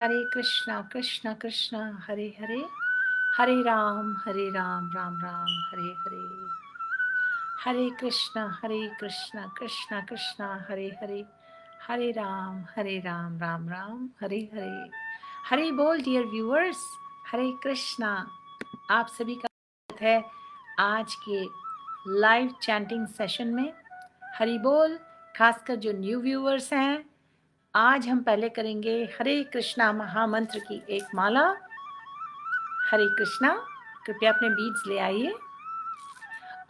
हरे कृष्णा कृष्णा कृष्णा हरे हरे, हरे राम राम राम हरे हरे। हरे कृष्णा कृष्णा कृष्णा हरे हरे, हरे राम राम राम हरे हरे। हरे बोल dear viewers, हरे कृष्णा। आप सभी का स्वागत है आज के लाइव चैंटिंग सेशन में। हरि बोल। खासकर जो न्यू व्यूअर्स हैं, आज हम पहले करेंगे हरे कृष्णा महामंत्र की एक माला। हरे कृष्णा, कृपया अपने बीड्स ले आइए।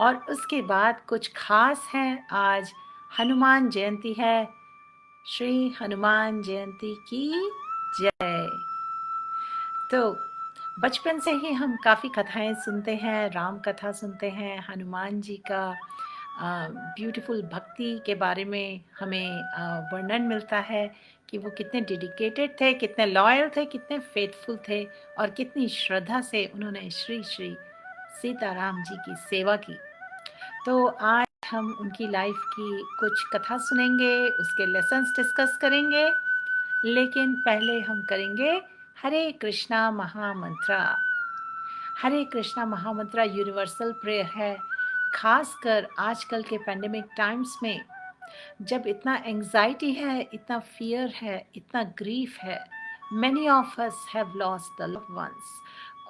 और उसके बाद कुछ खास है, आज हनुमान जयंती है। श्री हनुमान जयंती की जय। तो बचपन से ही हम काफ़ी कथाएं सुनते हैं, राम कथा सुनते हैं, हनुमान जी का ब्यूटीफुल भक्ति के बारे में हमें वर्णन मिलता है कि वो कितने डेडिकेटेड थे, कितने लॉयल थे, कितने फेथफुल थे और कितनी श्रद्धा से उन्होंने श्री श्री सीताराम जी की सेवा की। तो आज हम उनकी लाइफ की कुछ कथा सुनेंगे, उसके लेसन्स डिस्कस करेंगे। लेकिन पहले हम करेंगे हरे कृष्णा महामंत्रा। हरे कृष्णा महामंत्रा यूनिवर्सल प्रेयर है, खासकर आजकल के पेंडेमिक टाइम्स में, जब इतना एंजाइटी है, इतना फियर है, इतना ग्रीफ है। Many of us have lost the loved ones.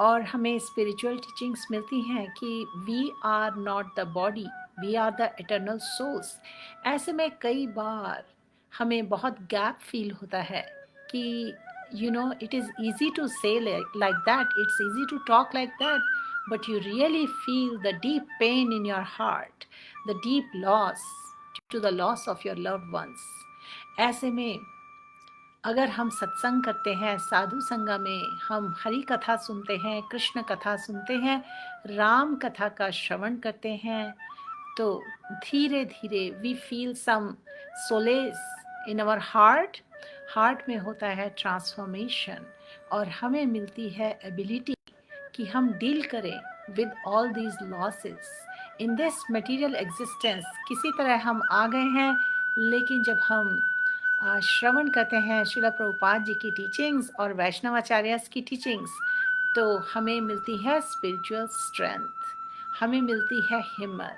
और हमें स्पिरिचुअल टीचिंग्स मिलती हैं कि we are not the body, we are the eternal souls. ऐसे में कई बार हमें बहुत गैप फील होता है कि it is easy to say like that, it's easy to talk like that, but you really feel the deep pain in your heart, the deep loss due to the loss of your loved ones. ऐसे में अगर हम सत्संग करते हैं, साधु संगा में हम हरि कथा सुनते हैं, कृष्ण कथा सुनते हैं, राम कथा का श्रवण करते हैं, तो धीरे धीरे we feel some solace in our heart में होता है ट्रांसफॉर्मेशन, और हमें मिलती है एबिलिटी कि हम डील करें with all these losses in this material existence. किसी तरह हम आ गए हैं, लेकिन जब हम श्रवण करते हैं श्रील प्रभुपाद जी की टीचिंग्स और वैष्णवाचार्यस की टीचिंग्स, तो हमें मिलती है स्पिरिचुअल स्ट्रेंथ, हमें मिलती है हिम्मत,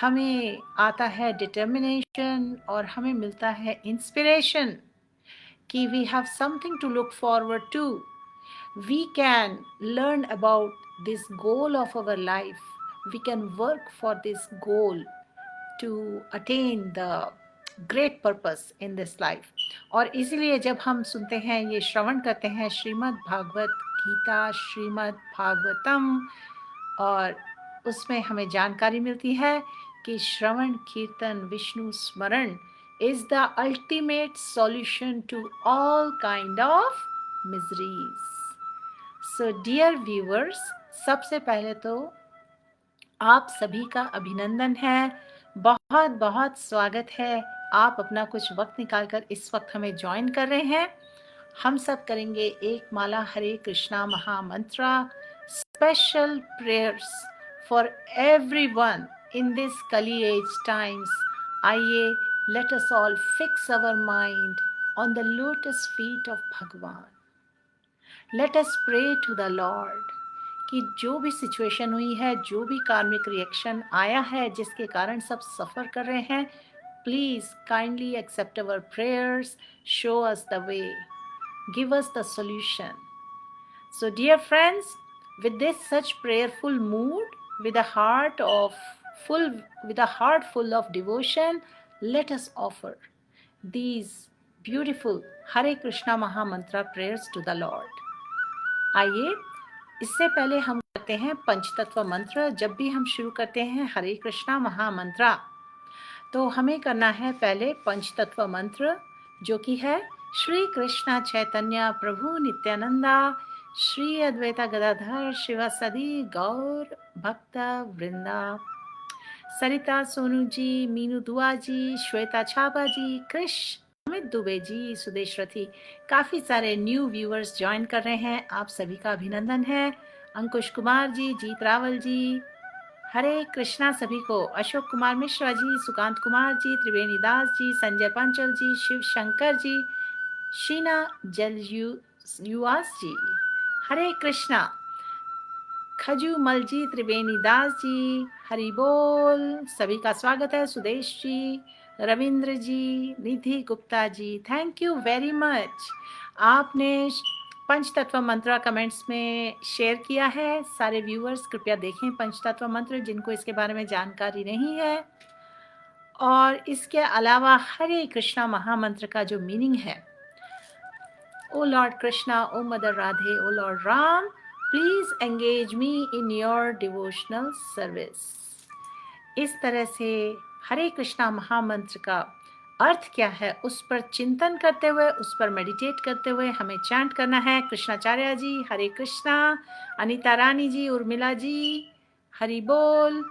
हमें आता है डिटर्मिनेशन, और हमें मिलता है इंस्पिरेशन कि we have something to look forward to. We can learn about this goal of our life, we can work for this goal to attain the great purpose in this life. और इसीलिए जब हम सुनते हैं, ये श्रवण करते हैं श्रीमद् भागवत गीता, श्रीमद् भागवतम, और उसमें हमें जानकारी मिलती है कि श्रवण कीर्तन विष्णु स्मरण is the ultimate solution to all kind of miseries. So dear viewers, सबसे पहले तो आप सभी का अभिनंदन है, बहुत बहुत स्वागत है। आप अपना कुछ वक्त निकालकर इस वक्त हमें ज्वाइन कर रहे हैं। हम सब करेंगे एक माला हरे कृष्णा महामंत्रा, special prayers for everyone in this Kali age times. आइए, let us all fix our mind on the lotus feet of Bhagwan. Let us pray to the lord कि जो भी सिचुएशन हुई है, जो भी कार्मिक रिएक्शन आया है, जिसके कारण सब सफ़र कर रहे हैं, please kindly accept our prayers, show us the way, give us the solution. So dear friends, with this such prayerful mood, with a heart full of devotion, let us offer these beautiful Hare Krishna Maha Mantra prayers to the Lord. आइए, इससे पहले हम करते हैं पंचतत्व मंत्र। जब भी हम शुरू करते हैं हरे कृष्णा महामंत्रा, तो हमें करना है पहले पंचतत्व मंत्र, जो कि है श्री कृष्णा चैतन्य प्रभु नित्यानंदा, श्री अद्वैता गदाधर शिवासदि गौर भक्त वृंदा, सरिता सोनू जी, मीनू दुआ जी, श्वेता छाबा जी, कृष अमित दुबे जी, सुदेश रथी। काफ़ी सारे न्यू व्यूअर्स ज्वाइन कर रहे हैं, आप सभी का अभिनंदन है। अंकुश कुमार जी, जीत रावल जी, हरे कृष्णा सभी को। अशोक कुमार मिश्रा जी, सुकांत कुमार जी, त्रिवेणी दास जी, संजय पंचल जी, शिव शंकर जी, शीना जल युवास जी, हरे कृष्णा। खजू मलजी त्रिवेणी दास जी, हरि बोल, सभी का स्वागत है। सुदेश जी, रविंद्र जी, Nidhi Gupta ji, thank you very much. आपने पंचतत्व मंत्र कमेंट्स में शेयर किया है। सारे व्यूअर्स कृपया देखें पंचतत्व मंत्र जिनको इसके बारे में जानकारी नहीं है। और इसके अलावा हरे कृष्णा महामंत्र का जो मीनिंग है, O lord Krishna, O mother Radhe, O lord Ram, please engage me in your devotional service. इस तरह से हरे कृष्णा महामंत्र का अर्थ क्या है उस पर चिंतन करते हुए, उस पर मेडिटेट करते हुए हमें चैंट करना है। कृष्णाचार्य जी, हरे कृष्णा। अनीता रानी जी, उर्मिला जी, हरि बोल,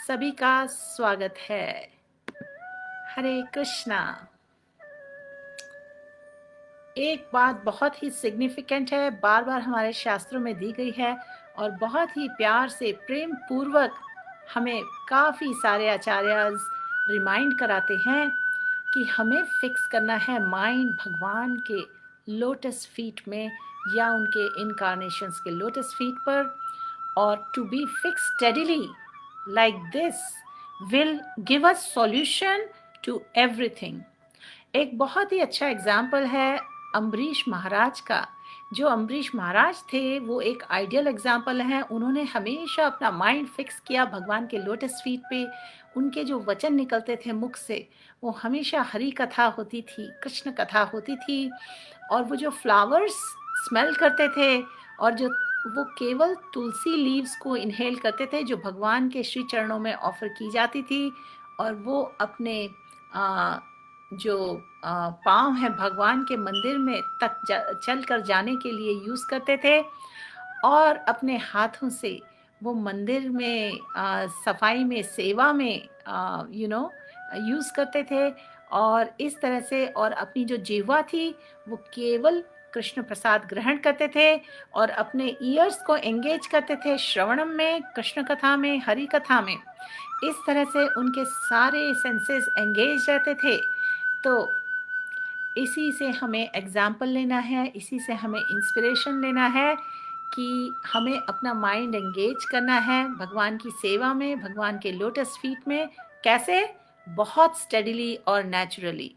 सभी का स्वागत है। हरे कृष्णा। एक बात बहुत ही सिग्निफिकेंट है, बार बार हमारे शास्त्रों में दी गई है और बहुत ही प्यार से प्रेम पूर्वक हमें काफ़ी सारे आचार्यज रिमाइंड कराते हैं कि हमें फिक्स करना है माइंड भगवान के लोटस फीट में या उनके इनकारनेशंस के लोटस फीट पर। और to be fix steadily like this will give us solution to everything. एक बहुत ही अच्छा एग्जाम्पल है अम्बरीश महाराज का। जो अम्बरीश महाराज थे वो एक आइडियल एग्जाम्पल है। उन्होंने हमेशा अपना माइंड फिक्स किया भगवान के लोटस फीट पे। उनके जो वचन निकलते थे मुख से वो हमेशा हरि कथा होती थी, कृष्ण कथा होती थी। और वो जो फ्लावर्स स्मेल करते थे और जो वो केवल तुलसी लीव्स को इनहेल करते थे जो भगवान के श्री चरणों में ऑफर की जाती थी। और वो अपने जो पाँव हैं भगवान के मंदिर में तक चल कर जाने के लिए यूज़ करते थे। और अपने हाथों से वो मंदिर में सफाई में, सेवा में यूज़ करते थे। और इस तरह से, और अपनी जो जिह्वा थी वो केवल कृष्ण प्रसाद ग्रहण करते थे और अपने ईयर्स को एंगेज करते थे श्रवणम में, कृष्ण कथा में, हरि कथा में। इस तरह से उनके सारे सेंसेस एंगेज रहते थे। तो इसी से हमें एग्जाम्पल लेना है, इसी से हमें इंस्पिरेशन लेना है कि हमें अपना माइंड एंगेज करना है भगवान की सेवा में, भगवान के लोटस फीट में। कैसे? बहुत स्टेडीली और नेचुरली।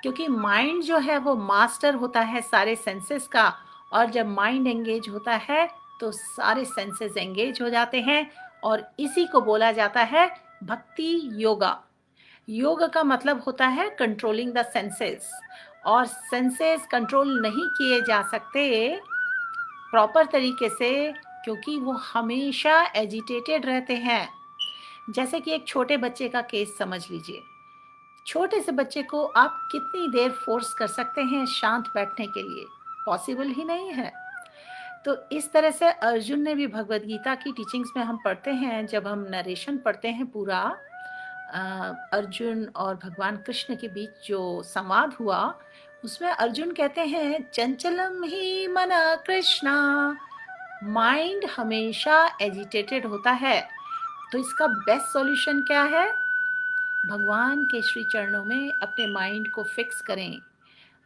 क्योंकि माइंड जो है वो मास्टर होता है सारे सेंसेस का। और जब माइंड एंगेज होता है तो सारे सेंसेस एंगेज हो जाते हैं। और इसी को बोला जाता है भक्ति योगा। योग का मतलब होता है कंट्रोलिंग द सेंसेस। और सेंसेस कंट्रोल नहीं किए जा सकते प्रॉपर तरीके से क्योंकि वो हमेशा एजिटेटेड रहते हैं। जैसे कि एक छोटे बच्चे का केस समझ लीजिए। छोटे से बच्चे को आप कितनी देर फोर्स कर सकते हैं शांत बैठने के लिए? पॉसिबल ही नहीं है। तो इस तरह से अर्जुन ने भी भगवत गीता की टीचिंग्स में हम पढ़ते हैं, जब हम नरेशन पढ़ते हैं पूरा अर्जुन और भगवान कृष्ण के बीच जो संवाद हुआ उसमें अर्जुन कहते हैं चंचलम ही मना कृष्णा। माइंड हमेशा एजिटेटेड होता है। तो इसका बेस्ट सॉल्यूशन क्या है? भगवान के श्री चरणों में अपने माइंड को फिक्स करें।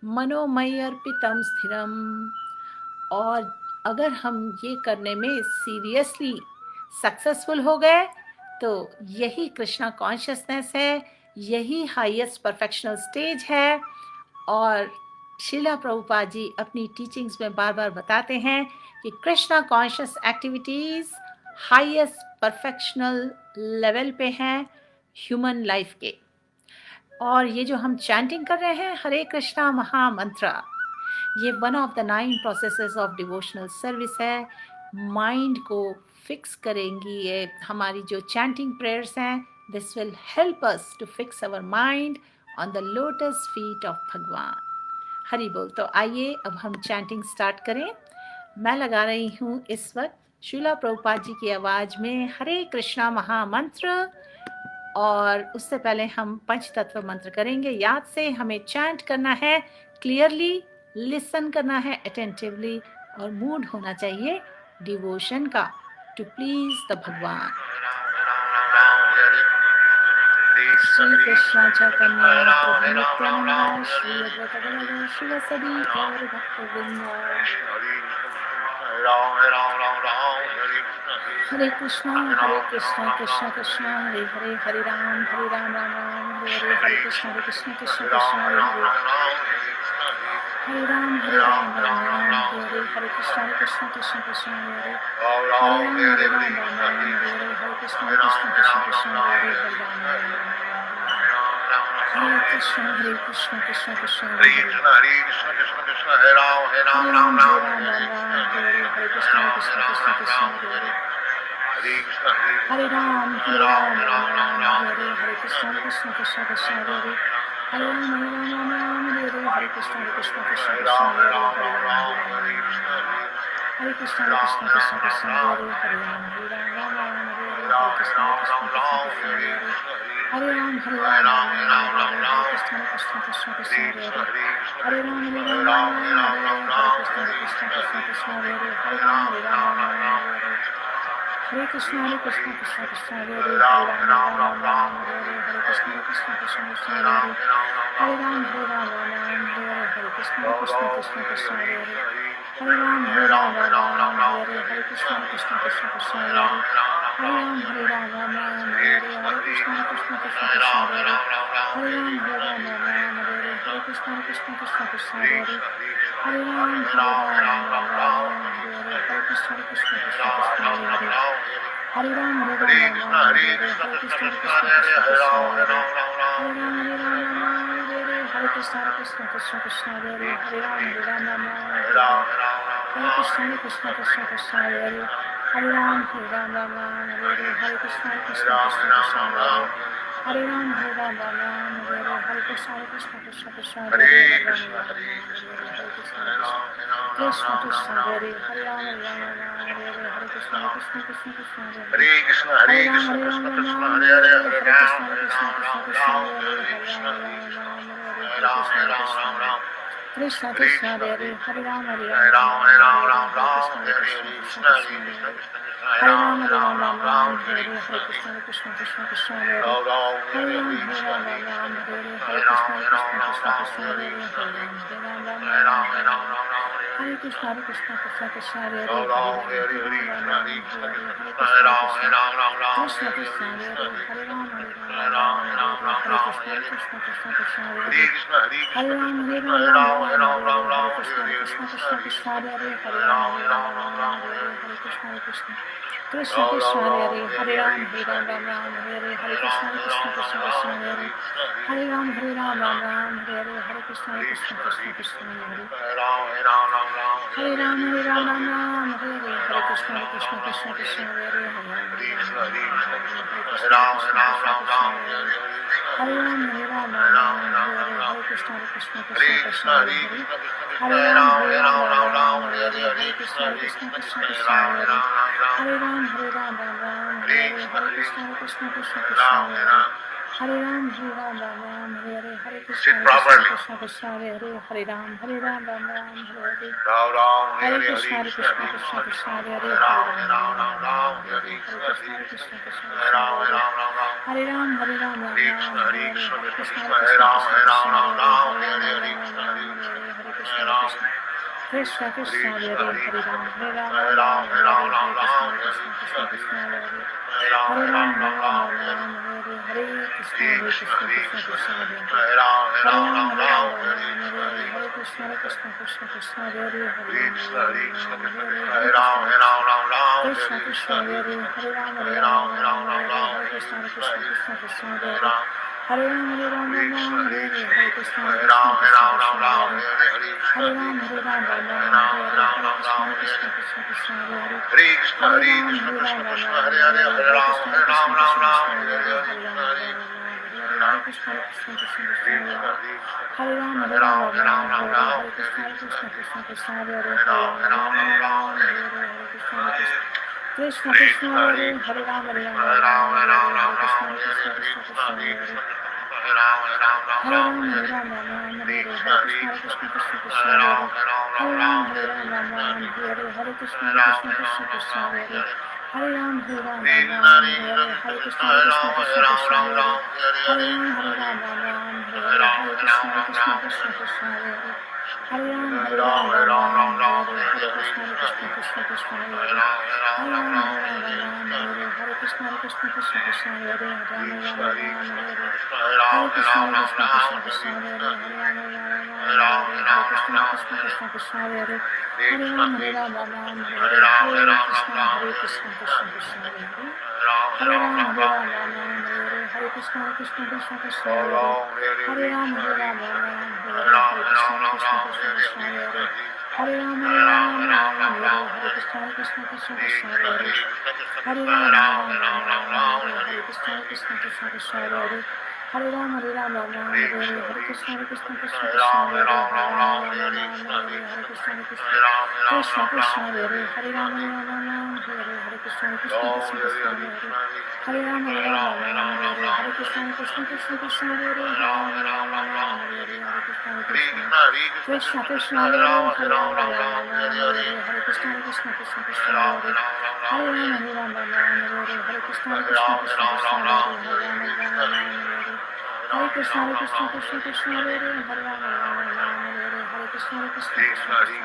मनोमय अर्पितम स्थिरम। और अगर हम ये करने में सीरियसली सक्सेसफुल हो गए तो यही कृष्णा कॉन्शियसनेस है, यही हाईएस्ट परफेक्शनल स्टेज है। और शिला प्रभुपाद जी अपनी टीचिंग्स में बार बार बताते हैं कि Krishna conscious activities highest perfectional level पे हैं ह्यूमन लाइफ के। और ये जो हम चैंटिंग कर रहे हैं हरे कृष्णा महामंत्र, ये one of the 9 processes of devotional service है। माइंड को फिक्स करेंगी ये हमारी जो चैंटिंग प्रेयर्स हैं। This will help us to fix our mind on the lotus feet of Bhagwan. Hari बोल। तो आइए अब हम चैंटिंग स्टार्ट करें। मैं लगा रही हूँ इस वक्त शिला प्रभुपाद जी की आवाज़ में हरे कृष्णा महामंत्र। और उससे पहले हम पंच तत्व मंत्र करेंगे। याद से हमें चैंट करना है, क्लियरली लिसन करना है अटेंटिवली, और मूड होना चाहिए डिवोशन का, टू प्लीज द भगवान। Shri Krishna Chaitanya Prabhu Nityananda Shri Advaita Gadadhar Shivasadi Gaur Bhaktivinoda Hare Krishna Krishna Krishna Hare Hare Hare Ram Ram Ram Hare Hare Hare Krishna Krishna Krishna Hare Hare Hare Ram Ram Hare Hare Krishna Krishna Krishna Hare Hare Hare Ram Ram Hare Krishna Krishna Krishna Hare Hare Hare Krishna Krishna Krishna Hare Hare Ram Ram Hare Krishna Krishna Krishna Hare Hare Hare Ram Hare Krishna Krishna Krishna Hare Hare Hare Ram Hare Krishna Krishna Krishna Hare Hare Krishna Krishna Krishna Hare Hare Ram Krishna Krishna Hare Ram Krishna Krishna Krishna Hare Hare Ram Krishna Krishna Krishna Hare Hare Krishna Krishna Krishna Hare Hare Hare Krishna Krishna Krishna Hare Hare Ram Hare Krishna Krishna Krishna Hare Hare Hare Ram Hare Krishna Krishna Krishna Hare Hare Hare Ram Hare Krishna Krishna Krishna Hare Hare Hare Ram Hare Krishna Krishna Krishna Hare Hare Hare Ram Hare Krishna Krishna Krishna Hare Hare Hare Ram Hare Krishna Krishna Krishna Hare Hare Hare Ram Hare Krishna Krishna Krishna Hare Hare Hare Ram Hare Krishna Krishna Krishna Hare Ram Hare Krishna Krishna Krishna Hare Hare Krishna Krishna Hare Hare Ram Hare Krishna Krishna Krishna Hare Krishna Hare Krishna Krishna Krishna Hare Hare Hare Krishna Krishna Krishna Krishna Krishna Hare Hare Hare Ram Hare Krishna Hare Ram Hare Krishna Krishna Krishna Hare Hare Hare Ram Hare Krishna Krishna Krishna Hare Hare Hare Krishna Krishna Krishna Hare Hare Hare Krishna Krishna Hare Ram Hare Krishna Krishna Krishna Hare Hare Hare Ram Krishna Krishna Krishna Hare Hare Hare Krishna Krishna Krishna Krishna Hare Hare Ram Hare Krishna Krishna Krishna Hare Hare Hare Ram Hare Krishna Krishna Krishna Hare Hare Hare Ram Hare Krishna Krishna Krishna Hare Hare Hare Ram Hare Krishna Krishna Krishna Hare Hare Hare Ram Hare Krishna Krishna Krishna Hare Hare Hare Ram Hare Krishna Krishna Krishna Hare Hare Hare Ram Hare Krishna Krishna Krishna Hare Hare Hare Ram Hare Hare Krishna Krishna Krishna Hare Hare Hare Ram Hare Krishna Krishna Krishna Hare Hare Hare Ram Hare Krishna Krishna Hare Hare Hare Ram Hare Krishna Krishna Krishna Hare Hare Hare Ram Hare Krishna Krishna Krishna Hare Hare Krishna Krishna Hare Hare Hare Ram Hare Krishna Krishna Krishna Hare Hare Hare Ram Hare Krishna Krishna Krishna Hare Ram Hare Krishna Krishna Hare Hare Hare Krishna Hare Ram Hare Krishna Krishna Hare Hare Krishna Krishna Hare Hare Ram Hare Krishna Krishna Hare Hare Hare Ram Hare Krishna Krishna Hare Hare Ram Hare Krishna Krishna Hare Hare Hare Ram, Hare Ram, Ram Ram, Hare Hare, Hare Krishna, Krishna Krishna, Krishna Hare Hare, Hare Ram, Hare Ram, Ram Ram, Hare Hare, Hare Krishna, Krishna Krishna, Krishna Hare Hare, Hare Ram, Hare Ram, Ram Ram, Hare Hare, Hare Krishna, Krishna Krishna, Krishna Hare Hare, Hare Ram, Hare Ram, Ram Ram, Hare Hare, Hare Krishna, Krishna Krishna, Krishna Hare Hare, Hare Ram, Hare Ram, Ram Ram, Hare Hare, Hare Krishna, Krishna Krishna, Krishna Hare Hare, Hare Ram, Hare Ram, Ram Ram, Hare Hare, Hare Krishna, Krishna Krishna, Krishna Hare Hare, Hare Ram, Hare Ram, Ram Ram, Hare Hare, Hare Krishna, Krishna Krishna, Hare Hare, Hare Ram, Hare Ram, Ram Ram, Hare Hare, Hare Krishna, Krishna Krishna, Krishna Hare Hare, Hare Ram, Hare Ram, Ram Ram, Hare Hare, Hare Krishna, Krishna Krishna, Krishna Hare Hare, Hare Ram, Hare Ram, Ram Ram, Hare Hare, Hare Krishna, Krishna Krishna, Krishna Hare Hare, Hare Ram, Hare Ram, Ram Ram, Hare Hare, Hare Krishna, Krishna Krishna, Krishna Hare Hare, Hare Ram, Hare Ram, Ram Ram, Hare Hare, Hare Krishna, Krishna Krishna, Krishna Hare Hare, Hare Ram, Hare Ram, Ram Ram, Hare Hare, Hare Krishna, Krishna Krishna Hare Hare, Hare Ram, Hare Ram, Ram Ram, Hare Hare, Hare Krishna, Krishna Krishna, Krishna Hare Hare, Hare Ram, Hare Ram, Ram Ram, Hare Hare, Hare Krishna, Krishna Krishna, Krishna Hare Hare, Hare Ram, Hare Ram, Ram Ram, Hare Hare, Hare Krishna, Krishna Krishna Hare Hare, Hare Ram, Hare Ram, Ram Ram, Hare Hare, Hare Krishna, Krishna Krishna, Krishna Hare Hare, Hare Ram, Hare Ram, Ram Ram, Hare Hare, Hare Krishna, Krishna Krishna, Krishna Hare Hare, Hare Ram, Hare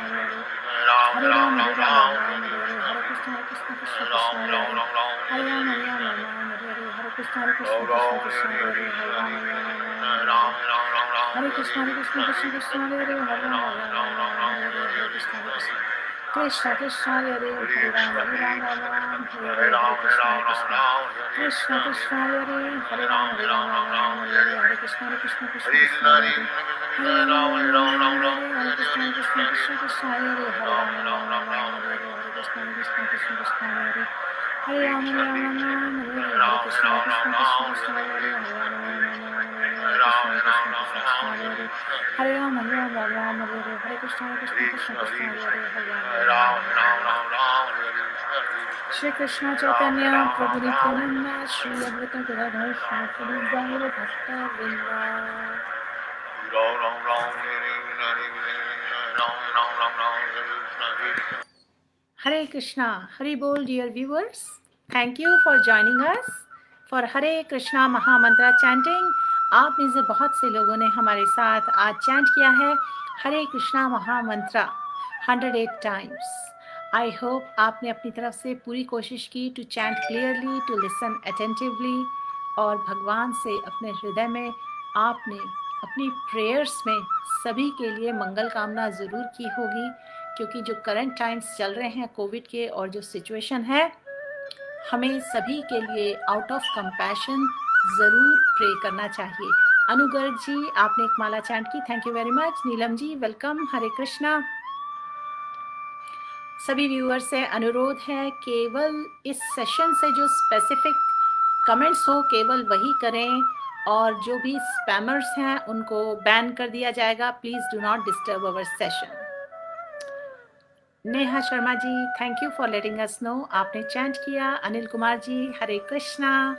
Ram, Ram Ram, Hare Hare, Hare Krishna, Krishna Krishna, Krishna Hare Hare, Hare Ram, Hare Ram, Ram Ram, Hare Hare, Hare Krishna, Krishna Krishna, Krishna Hare Hare, Hare Ram, Hare Ram, Ram Ram, Hare Hare, Hare Krishna, Krishna Krishna, Krishna Hare Hare, Hare Ram, Hare Ram, Ram Ram, Hare Hare, Hare Krishna, Krishna Krishna, Krishna Hare Hare, Hare Ram, Hare Ram, Ram Ram, Hare Hare, Hare Krishna, Krishna Krishna, Krishna Hare Hare, Hare Ram, Hare Ram, Ram Ram, Hare Hare, Hare Krishna, Krishna Krishna Hare Hare, Hare Ram, Hare Ram, Ram Ram, Hare Hare, Hare Krishna, Krishna Krishna Hare Hare, Hare Ram, Hare Ram, Ram Ram, Hare Hare, Hare Krishna, Krishna Krishna, Krishna Hare Hare, Hare Ram, Hare Ram, Ram Ram, Hare Hare, Hare Krishna, Krishna Krishna, Krishna Hare Hare, Hare Ram, Hare Ram, Ram Ram, Hare Hare, Hare Krishna, Krishna Krishna, Krishna Hare Hare, Hare Ram, Hare Ram, Ram Ram, Hare Hare, Hare Krishna, Krishna Krishna, Krishna Hare Hare, Hare Ram, Hare Ram, Ram Ram, Hare Hare, Hare Krishna, Krishna Krishna, Krishna Hare Hare, Hare Ram, Hare Ram, Ram Ram, Hare Hare, Hare Krishna, Krishna Krishna, Krishna Hare Hare, Hare Ram, Hare Ram, Shri Krishna Chaitanya Prabhu Nityananda Shri Advaita Gadadhar Shri Gaura Bhakta Vrinda. Hare Krishna, Hari Bol, dear viewers. Thank you for joining us for Hare Krishna Maha Mantra chanting. आप में से बहुत से लोगों ने हमारे साथ आज चैंट किया है हरे कृष्णा महा मंत्र 108 times. I hope आपने अपनी तरफ से पूरी कोशिश की to chant clearly, to listen attentively और भगवान से अपने हृदय में आपने अपनी प्रेयर्स में सभी के लिए मंगल कामना ज़रूर की होगी, क्योंकि जो करंट टाइम्स चल रहे हैं कोविड के और जो सिचुएशन है, हमें सभी के लिए आउट ऑफ कंपैशन ज़रूर प्रे करना चाहिए. अनुगर्ग जी, आपने एक माला चैंट की, thank you very much. Neelam ji, welcome. Hare Krishna. सभी व्यूअर से अनुरोध है, केवल इस सेशन से जो स्पेसिफिक कमेंट्स हो केवल वही करें, और जो भी स्पैमर्स हैं उनको बैन कर दिया जाएगा. Please do not disturb our session. Neha Sharma ji, thank you for letting us know, आपने चैंट किया. अनिल कुमार जी, हरे कृष्णा.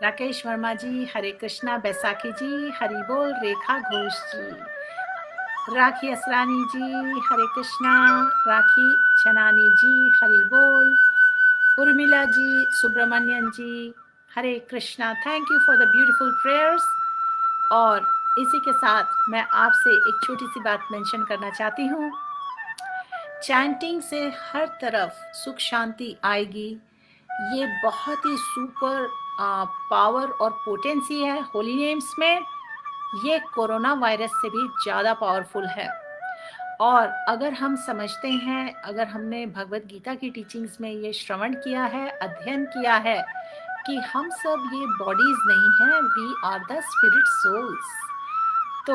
राकेश वर्मा जी, हरे कृष्णा. बैसाखी जी, हरि बोल. रेखा घोष जी, राखी असरानी जी, हरे कृष्णा. राखी चनानी जी, हरि बोल. Urmila ji, Subramanian ji, Hare Krishna. Thank you for the beautiful prayers. और इसी के साथ मैं आपसे एक छोटी सी बात मेंशन करना चाहती हूँ. चैंटिंग से हर तरफ सुख शांति आएगी. ये बहुत ही सुपर पावर और पोटेंसी है होली नेम्स में. ये कोरोना वायरस से भी ज़्यादा पावरफुल है. और अगर हम समझते हैं, अगर हमने भगवत गीता की टीचिंग्स में ये श्रवण किया है, अध्ययन किया है कि हम सब ये बॉडीज नहीं हैं, we are the spirit souls, तो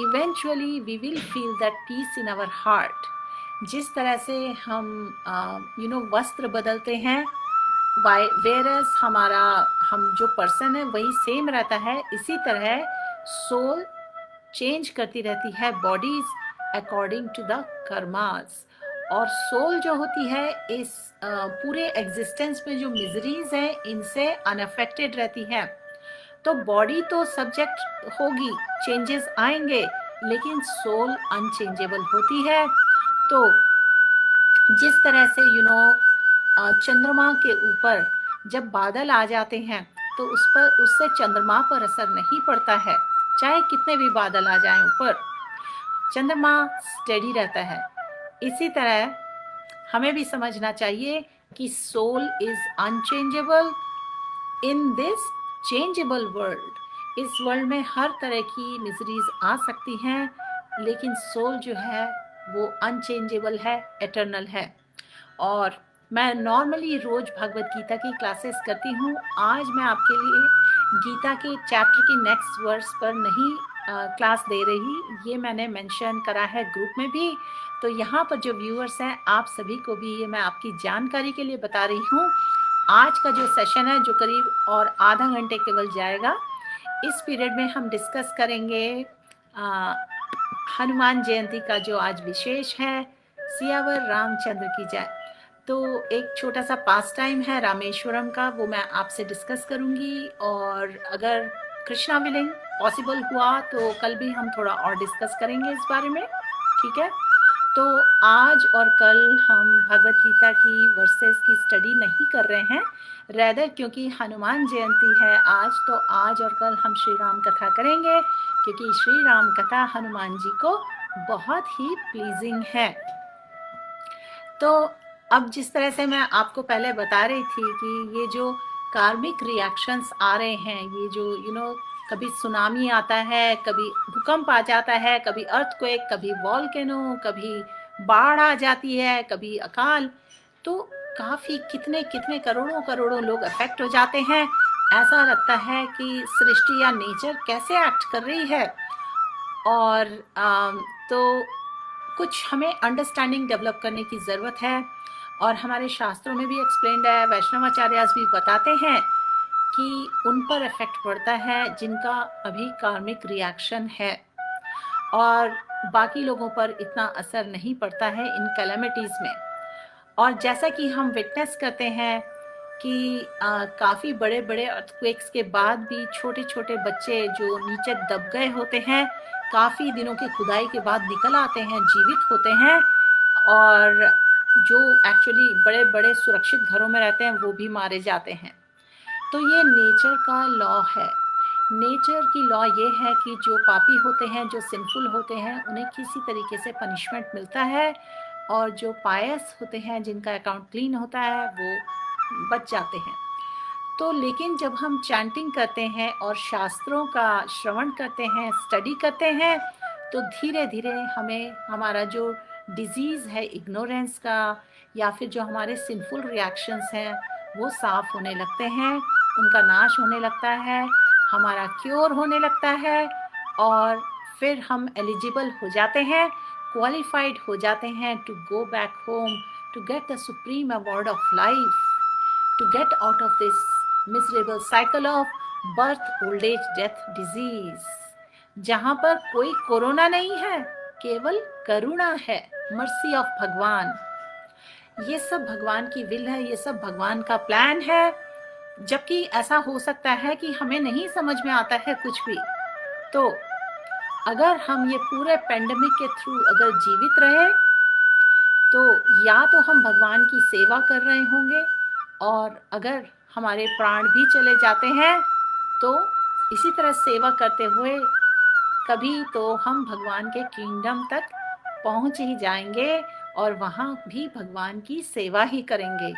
eventually we will feel that peace in our heart. जिस तरह से हम वस्त्र बदलते हैं, वेयरएस हम जो पर्सन है वही सेम रहता है, इसी तरह सोल चेंज करती रहती है bodies according to the karmas. और सोल जो होती है इस पूरे एग्जिस्टेंस में जो मिजरीज हैं इनसे अनअफेक्टेड रहती है. तो बॉडी तो सब्जेक्ट होगी, चेंजेस आएंगे, लेकिन सोल अनचेंजेबल होती है. तो जिस तरह से चंद्रमा के ऊपर जब बादल आ जाते हैं तो उससे चंद्रमा पर असर नहीं पड़ता है, चाहे कितने भी बादल आ जाएं ऊपर, चंद्रमा स्टेडी रहता है। इसी तरह हमें भी समझना चाहिए कि soul is unchangeable in this changeable world. इस वर्ल्ड में हर तरह की मिजरीज आ सकती हैं, लेकिन सोल जो है वो अनचेंजेबल है, एटर्नल है। और मैं नॉर्मली रोज भगवत गीता की क्लासेस करती हूँ। आज मैं आपके लिए गीता के चैप्टर की नेक्स्ट वर्स पर नहीं क्लास दे रही, ये मैंने मेंशन करा है ग्रुप में भी। तो यहाँ पर जो व्यूअर्स हैं, आप सभी को भी ये मैं आपकी जानकारी के लिए बता रही हूँ। आज का जो सेशन है, जो करीब और आधा घंटे केवल जाएगा, इस पीरियड में हम डिस्कस करेंगे हनुमान जयंती का जो आज विशेष है, सियावर रामचंद्र की जय। तो एक छोटा सा पास टाइम है रामेश्वरम का, वो मैं आपसे डिस्कस करूंगी, और अगर कृष्णा विलिंग पॉसिबल हुआ तो कल भी हम थोड़ा और डिस्कस करेंगे इस बारे में, ठीक है। तो आज और कल हम भगवत गीता की वर्सेस की स्टडी नहीं कर रहे हैं, रैदर क्योंकि हनुमान जयंती है आज, तो आज और कल हम श्री राम कथा करेंगे, क्योंकि श्री राम कथा हनुमान जी को बहुत ही प्लीजिंग है। तो अब जिस तरह से मैं आपको पहले बता रही थी कि ये जो कार्मिक रिएक्शंस आ रहे हैं, ये जो कभी सुनामी आता है, कभी भूकंप आ जाता है, कभी अर्थक्वेक, कभी वॉल्केनो, कभी बाढ़ आ जाती है, कभी अकाल, तो काफी कितने कितने करोड़ों करोड़ों लोग अफेक्ट हो जाते हैं। ऐसा लगता है कि सृष्टि या नेचर कैसे एक्ट कर रही है। और तो कुछ हमें अंडरस्टैंडिंग डेवलप करने की ज़रूरत है, और हमारे शास्त्रों में भी एक्सप्लेन्ड है, वैष्णवाचार्य भी बताते हैं कि उन पर इफेक्ट पड़ता है जिनका अभी कार्मिक रिएक्शन है, और बाकी लोगों पर इतना असर नहीं पड़ता है इन कैलेमिटीज़ में। और जैसा कि हम विटनेस करते हैं कि काफ़ी बड़े बड़े अर्थक्वेक्स के बाद भी छोटे छोटे बच्चे जो नीचे दब गए होते हैं, काफ़ी दिनों की खुदाई के बाद निकल आते हैं, जीवित होते हैं, और जो एक्चुअली बड़े बड़े सुरक्षित घरों में रहते हैं वो भी मारे जाते हैं। तो ये नेचर का लॉ है। नेचर की लॉ ये है कि जो पापी होते हैं, जो सिंफुल होते हैं, उन्हें किसी तरीके से पनिशमेंट मिलता है, और जो पायस होते हैं, जिनका अकाउंट क्लीन होता है, वो बच जाते हैं। तो लेकिन जब हम चैंटिंग करते हैं और शास्त्रों का श्रवण करते हैं, स्टडी करते हैं, तो धीरे धीरे हमें हमारा जो डिजीज़ है इग्नोरेंस का, या फिर जो हमारे सिंफुल रिएक्शंस हैं, वो साफ होने लगते हैं, उनका नाश होने लगता है, हमारा क्योर होने लगता है, और फिर हम एलिजिबल हो जाते हैं, क्वालिफाइड हो जाते हैं to go back home, to get the supreme award of life, to get out of this miserable cycle of birth, old age, death, disease, जहां पर कोई कोरोना नहीं है, केवल करुणा है, मर्सी ऑफ भगवान। ये सब भगवान की विल है, ये सब भगवान का प्लान है। जबकि ऐसा हो सकता है कि हमें नहीं समझ में आता है कुछ भी। तो अगर हम ये पूरे पेंडेमिक के थ्रू अगर जीवित रहे, तो या तो हम भगवान की सेवा कर रहे होंगे, और अगर हमारे प्राण भी चले जाते हैं तो इसी तरह सेवा करते हुए कभी तो हम भगवान के किंगडम तक पहुंच ही जाएंगे, और वहां भी भगवान की सेवा ही करेंगे,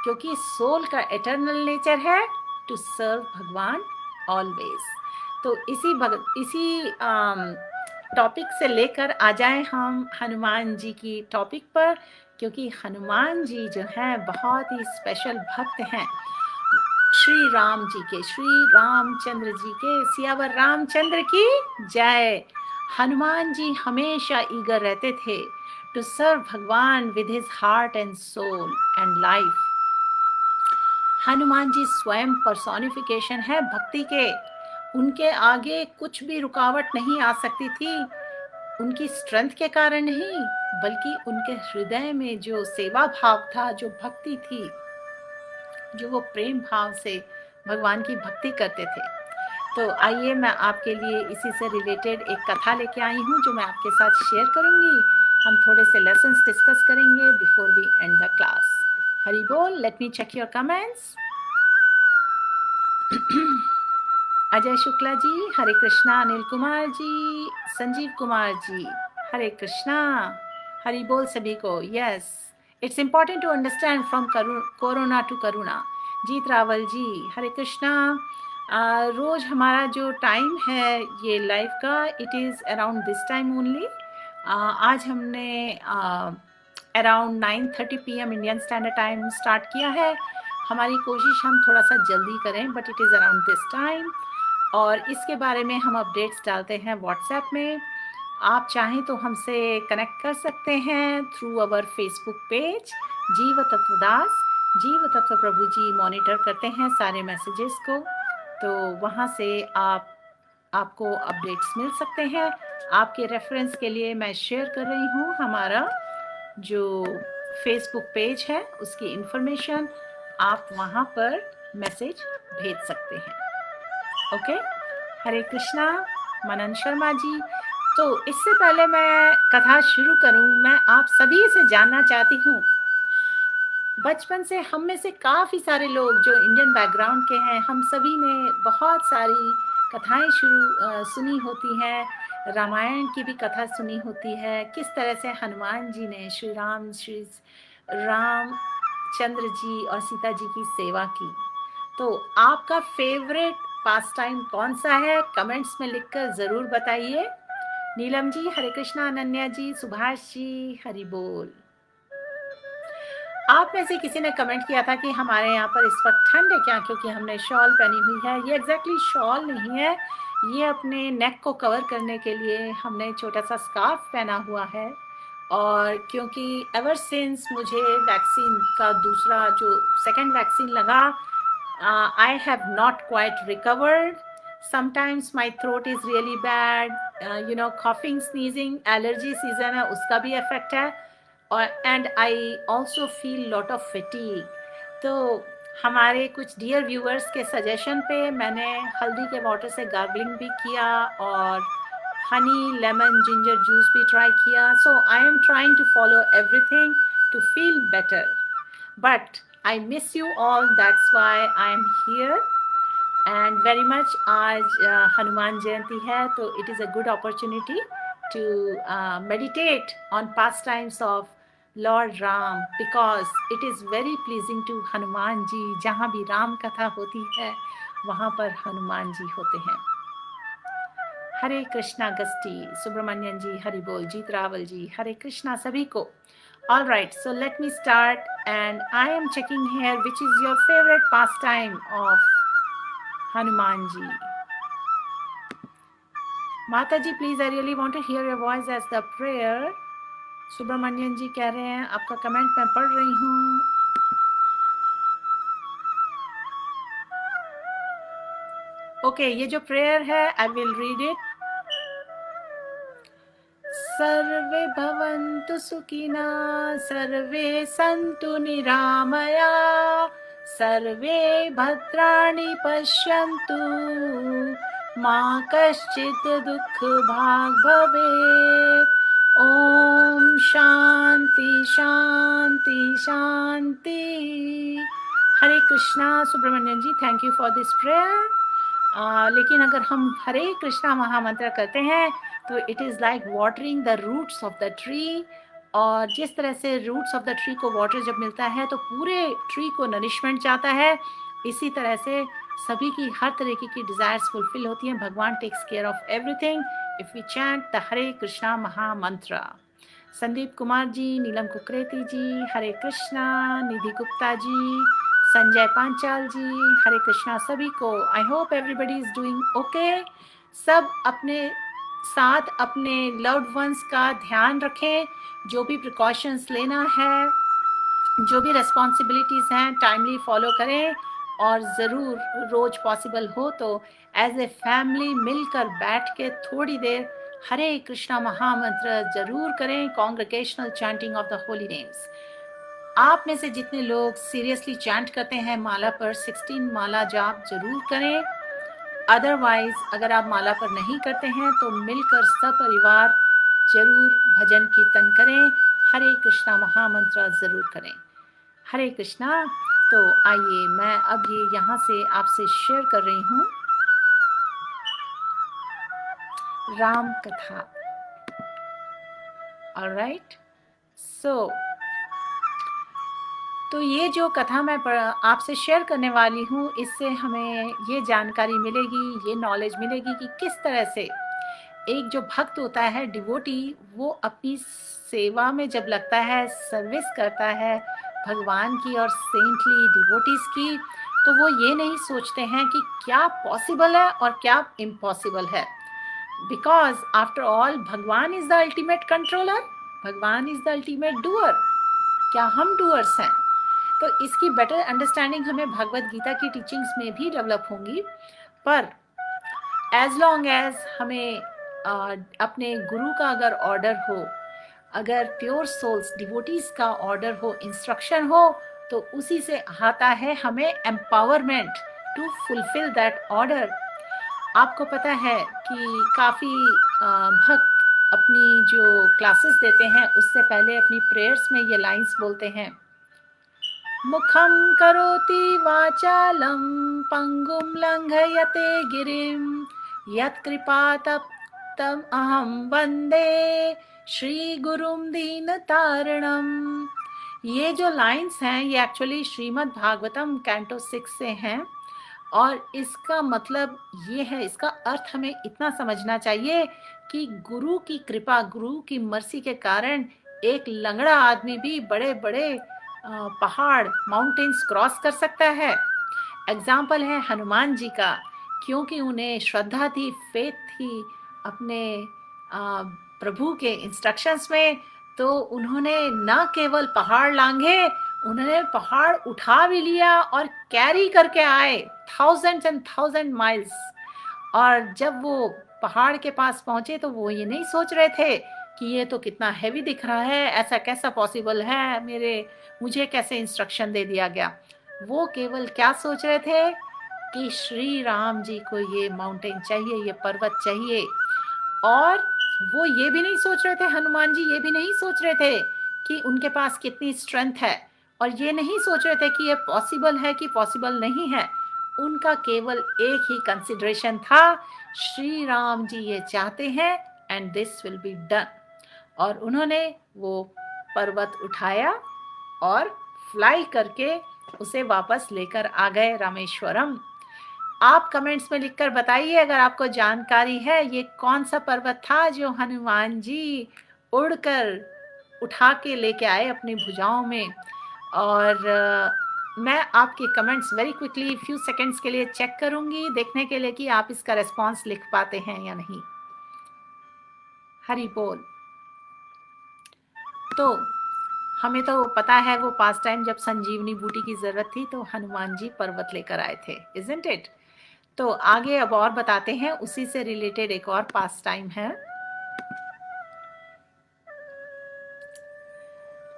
क्योंकि सोल का एटर्नल नेचर है टू सर्व भगवान ऑलवेज। तो इसी टॉपिक से लेकर आ जाए हम हनुमान जी की टॉपिक पर, क्योंकि हनुमान जी जो हैं बहुत ही स्पेशल भक्त हैं श्री राम जी के, श्री रामचंद्र जी के। सियावर रामचंद्र की जय। हनुमान जी हमेशा ईगर रहते थे to serve Bhagwan with his heart and soul and life. Hanuman ji स्वयं पर्सोनिफिकेशन है भक्ति के। उनके आगे कुछ भी रुकावट नहीं आ सकती थी, उनकी स्ट्रेंथ के कारण नहीं, बल्कि उनके हृदय में जो सेवा भाव था, जो भक्ति थी, जो वो प्रेम भाव से भगवान की भक्ति करते थे। तो आइए मैं आपके लिए इसी से रिलेटेड एक कथा लेके आई हूँ, जो मैं आपके साथ शेयर करूँगी। हम थोड़े से लेसन्स डिस्कस करेंगे before we end the class. Hari बोल. Let me check your comments. Ajay Shukla ji, Hare Krishna. Anil Kumar जी, संजीव कुमार जी, हरे कृष्णा. हरि बोल सभी को. Yes, it's important to understand from corona to karuna. Jeet Rawal ji, Hare Krishna. रोज हमारा जो टाइम है ये लाइव का, it is around this time only. आज हमने around 9:30 PM Indian standard time start किया है. हमारी कोशिश हम थोड़ा सा जल्दी करें, but it is around this time. और इसके बारे में हम अपडेट्स डालते हैं व्हाट्सएप में. आप चाहें तो हमसे कनेक्ट कर सकते हैं थ्रू अवर फेसबुक पेज जीव तत्वदास. जीव तत्व प्रभु जी मॉनिटर करते हैं सारे मैसेजेस को, तो वहाँ से आपको अपडेट्स मिल सकते हैं. आपके रेफरेंस के लिए मैं शेयर कर रही हूँ हमारा जो फेसबुक पेज है उसकी इंफॉर्मेशन. आप वहाँ पर मैसेज भेज सकते हैं. ओके. हरे कृष्णा. मनन शर्मा जी. तो इससे पहले मैं कथा शुरू करूं, मैं आप सभी से जानना चाहती हूँ, बचपन से हम में से काफ़ी सारे लोग जो इंडियन बैकग्राउंड के हैं, हम सभी ने बहुत सारी कथाएं सुनी होती हैं. रामायण की भी कथा सुनी होती है, किस तरह से हनुमान जी ने श्री रामचंद्र जी और सीता जी की सेवा की. तो आपका फेवरेट पास टाइम कौन सा है? कमेंट्स में लिखकर ज़रूर बताइए. नीलम जी, हरे कृष्णा. अनन्या जी, सुभाष जी, हरि बोल. आप में से किसी ने कमेंट किया था कि हमारे यहाँ पर इस वक्त ठंड है क्या, क्योंकि हमने शॉल पहनी हुई है. ये एग्जैक्टली शॉल नहीं है, ये अपने नेक को कवर करने के लिए हमने छोटा सा स्कार्फ पहना हुआ है. और क्योंकि एवर सिंस मुझे वैक्सीन का दूसरा जो सेकेंड वैक्सीन लगा, I have not quite recovered. Sometimes my throat is really bad. Coughing, sneezing, allergy season है, उसका भी effect है. और and I also feel lot of fatigue. तो हमारे कुछ डियर व्यूअर्स के सजेशन पे मैंने हल्दी के वाटर से गार्गलिंग भी किया और हनी लेमन जिंजर जूस भी ट्राई किया. So I am trying to follow everything to feel better. But I miss you all, that's why I am here. And very much आज हनुमान जयंती है, तो it is a good opportunity to meditate on pastimes of Lord Ram, because it is very pleasing to Hanuman ji. जहाँ भी राम कथा होती है वहाँ पर हनुमान जी होते हैं. हरे कृष्णा गस्टी, सुब्रमण्यन जी, हरि बोल. जीत रावल जी, हरे कृष्णा सभी को. All right, so let me start, and I am checking here which is your favorite pastime of Hanuman ji. Mata ji, please, I really want to hear your voice as the prayer. Subramanian जी कह रहे हैं, आपका comment मैं पढ़ रही हूँ. Okay, ये जो प्रेयर है आई विल रीड इट. सर्वे भवन्तु सुखिना, सर्वे सन्तु निरामया, सर्वे भद्राणि पश्यन्तु, मा कश्चित् दुःखभाग् भवेत्. ओम शांति शांति शांति. Hare Krishna. Subramanian ji, thank you for this prayer. लेकिन अगर हम हरे कृष्णा महामंत्र करते हैं तो it is like watering the roots of the tree. और जिस तरह से रूट्स ऑफ द ट्री को वाटर जब मिलता है तो पूरे ट्री को नरिशमेंट जाता है, इसी तरह से सभी की हर तरीके की डिज़ायर्स फुलफिल होती हैं. Bhagwan takes care of everything if we chant the Hare Krishna mahamantra. Sandeep Kumar ji, नीलम कुकरेती जी, हरे कृष्णा. निधि गुप्ता जी, संजय पांचाल जी, हरे कृष्णा सभी को. I hope everybody is doing okay. सब अपने साथ अपने लव्ड वंस का ध्यान रखें. जो भी प्रिकॉशंस लेना है, जो भी रिस्पॉन्सिबिलिटीज़ हैं, टाइमली फॉलो करें. और ज़रूर रोज़ पॉसिबल हो तो एज ए फैमिली मिलकर बैठ के थोड़ी देर हरे कृष्णा महामंत्र ज़रूर करें. Congregational chanting of the Holi names. आप में से जितने लोग सीरियसली चैंट करते हैं माला पर, 16 माला जाप जरूर करें. अदरवाइज अगर आप माला पर नहीं करते हैं तो मिलकर सपरिवार जरूर भजन कीर्तन करें, हरे कृष्णा महामंत्र जरूर करें. हरे कृष्णा। तो आइए मैं अब ये यहाँ से आपसे शेयर कर रही हूँ राम कथा। ऑलराइट, सो तो ये जो कथा मैं आपसे शेयर करने वाली हूँ, इससे हमें ये जानकारी मिलेगी, ये नॉलेज मिलेगी कि किस तरह से एक जो भक्त होता है, डिवोटी, वो अपनी सेवा में जब लगता है, सर्विस करता है भगवान की और सेंटली डिवोटीज की, तो वो ये नहीं सोचते हैं कि क्या पॉसिबल है और क्या इम्पॉसिबल है। बिकॉज आफ्टर ऑल भगवान इज द अल्टीमेट कंट्रोलर, भगवान इज द अल्टीमेट डूअर। क्या हम डूअर्स हैं? तो इसकी बेटर अंडरस्टैंडिंग हमें भगवत गीता की टीचिंग्स में भी डेवलप होंगी। पर एज लॉन्ग एज हमें अपने गुरु का अगर ऑर्डर हो, अगर प्योर सोल्स डिवोटीज का ऑर्डर हो, इंस्ट्रक्शन हो, तो उसी से आता है हमें empowerment to fulfil that order. आपको पता है कि काफ़ी भक्त अपनी जो क्लासेस देते हैं उससे पहले अपनी प्रेयर्स में ये लाइंस बोलते हैं, मुखम करोति वाचालं पंगुम लंघयते गिरिम यत्कृपातप्तं अहं वंदे श्री गुरुम दीन तारणम। ये जो लाइंस हैं ये एक्चुअली श्रीमद् भागवतम कैंटो 6 से हैं, और इसका मतलब ये है, इसका अर्थ हमें इतना समझना चाहिए कि गुरु की कृपा, गुरु की मर्सी के कारण एक लंगड़ा आदमी भी बड़े बड़े पहाड़, माउंटेन्स क्रॉस कर सकता है। एग्जाम्पल है हनुमान जी का, क्योंकि उन्हें श्रद्धा थी, फेथ थी अपने प्रभु के इंस्ट्रक्शंस में, तो उन्होंने न केवल पहाड़ लांघे, उन्होंने पहाड़ उठा भी लिया और कैरी करके आए 1000s and 1000 माइल्स। और जब वो पहाड़ के पास पहुंचे तो वो ये नहीं सोच रहे थे कि ये तो कितना हैवी दिख रहा है, ऐसा कैसा पॉसिबल है, मुझे कैसे इंस्ट्रक्शन दे दिया गया। वो केवल क्या सोच रहे थे कि श्री राम जी को ये माउंटेन चाहिए, ये पर्वत चाहिए। और वो ये भी नहीं सोच रहे थे, हनुमान जी ये भी नहीं सोच रहे थे कि उनके पास कितनी स्ट्रेंथ है, और ये नहीं सोच रहे थे कि ये पॉसिबल है कि पॉसिबल नहीं है। उनका केवल एक ही कंसिडरेशन था, श्री राम जी ये चाहते हैं and this will be done. और उन्होंने वो पर्वत उठाया और फ्लाई करके उसे वापस लेकर आ गए रामेश्वरम। आप कमेंट्स में लिखकर बताइए अगर आपको जानकारी है, ये कौन सा पर्वत था जो हनुमान जी उड़कर उठा के लेके आए अपनी भुजाओं में। और मैं आपके comments very quickly few seconds के लिए चेक करूंगी, देखने के लिए कि आप इसका रिस्पॉन्स लिख पाते हैं या नहीं। हरि बोल। तो हमें तो पता है वो पास टाइम जब संजीवनी बूटी की जरूरत थी तो हनुमान जी पर्वत लेकर आए थे, इजंट इट? तो आगे अब और बताते हैं, उसी से रिलेटेड एक और पास टाइम है।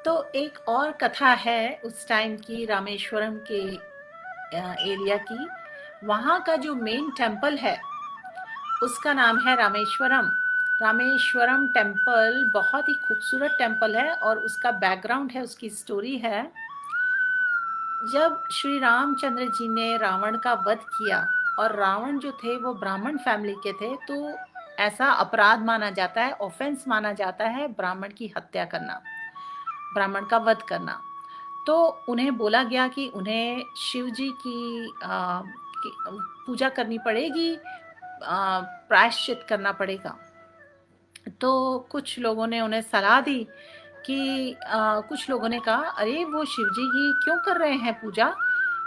तो एक और कथा है उस टाइम की, रामेश्वरम के एरिया की। वहाँ का जो मेन टेम्पल है उसका नाम है रामेश्वरम। रामेश्वरम टेम्पल बहुत ही खूबसूरत टेम्पल है, और उसका बैकग्राउंड है, उसकी स्टोरी है। जब श्री रामचंद्र जी ने रावण का वध किया, और रावण जो थे वो ब्राह्मण फैमिली के थे, तो ऐसा अपराध माना जाता है, ऑफेंस माना जाता है ब्राह्मण की हत्या करना, ब्राह्मण का वध करना। तो उन्हें बोला गया कि उन्हें शिव जी की पूजा करनी पड़ेगी, प्रायश्चित करना पड़ेगा। तो कुछ लोगों ने उन्हें सलाह दी कि कुछ लोगों ने कहा, अरे वो शिव जी की क्यों कर रहे हैं पूजा?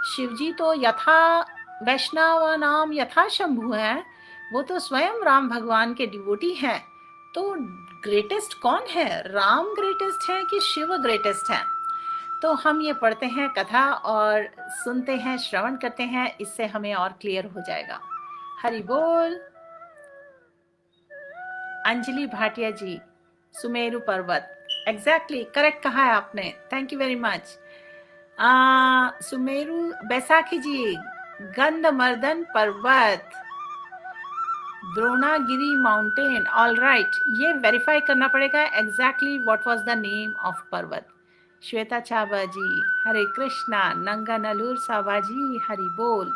शिव जी तो यथा वैष्णव नाम यथा शंभु हैं, वो तो स्वयं राम भगवान के डिवोटी हैं। तो ग्रेटेस्ट कौन है, राम ग्रेटेस्ट है कि शिव ग्रेटेस्ट है? तो हम ये पढ़ते हैं कथा और सुनते हैं, श्रवण करते हैं, इससे हमें और क्लियर हो जाएगा। हरि बोल। अंजलि भाटिया जी, सुमेरु पर्वत, एग्जैक्टली करेक्ट कहा है आपने, thank you very much. Sumeru, Baisakhi ji, Gandhamardan Parvat, Dronagiri mountain, all right, ये वेरीफाई करना पड़ेगा exactly what was the name of parvat. Shweta चाबा जी, हरे कृष्णा, नंगा नलूर साबा जी, हरि बोल।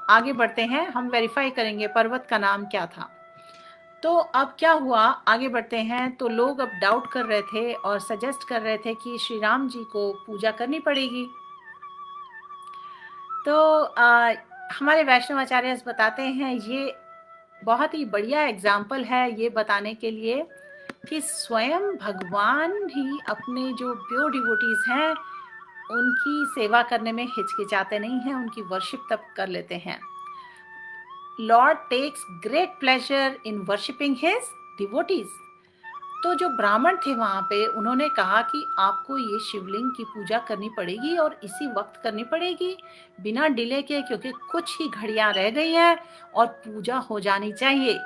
आगे बढ़ते हैं, हम वेरीफाई करेंगे पर्वत का नाम क्या था। तो अब क्या हुआ, आगे बढ़ते हैं। तो लोग अब डाउट कर रहे थे और सजेस्ट कर रहे थे कि श्री राम जी को पूजा करनी पड़ेगी। तो हमारे वैष्णवाचार्य बताते हैं ये बहुत ही बढ़िया एग्जाम्पल है ये बताने के लिए कि स्वयं भगवान ही अपने जो प्योर डिवोटीज हैं उनकी सेवा करने में हिचकिचाते नहीं हैं, उनकी वर्शिप तब कर लेते हैं। Lord takes great pleasure in worshipping his devotees. तो जो ब्राह्मण थे वहां पे, उन्होंने कहा कि आपको ये शिवलिंग की पूजा करनी पड़ेगी और इसी वक्त करनी पड़ेगी, बिना डिले के, क्योंकि कुछ ही घड़ियां रह गई हैं और पूजा हो जानी चाहिए।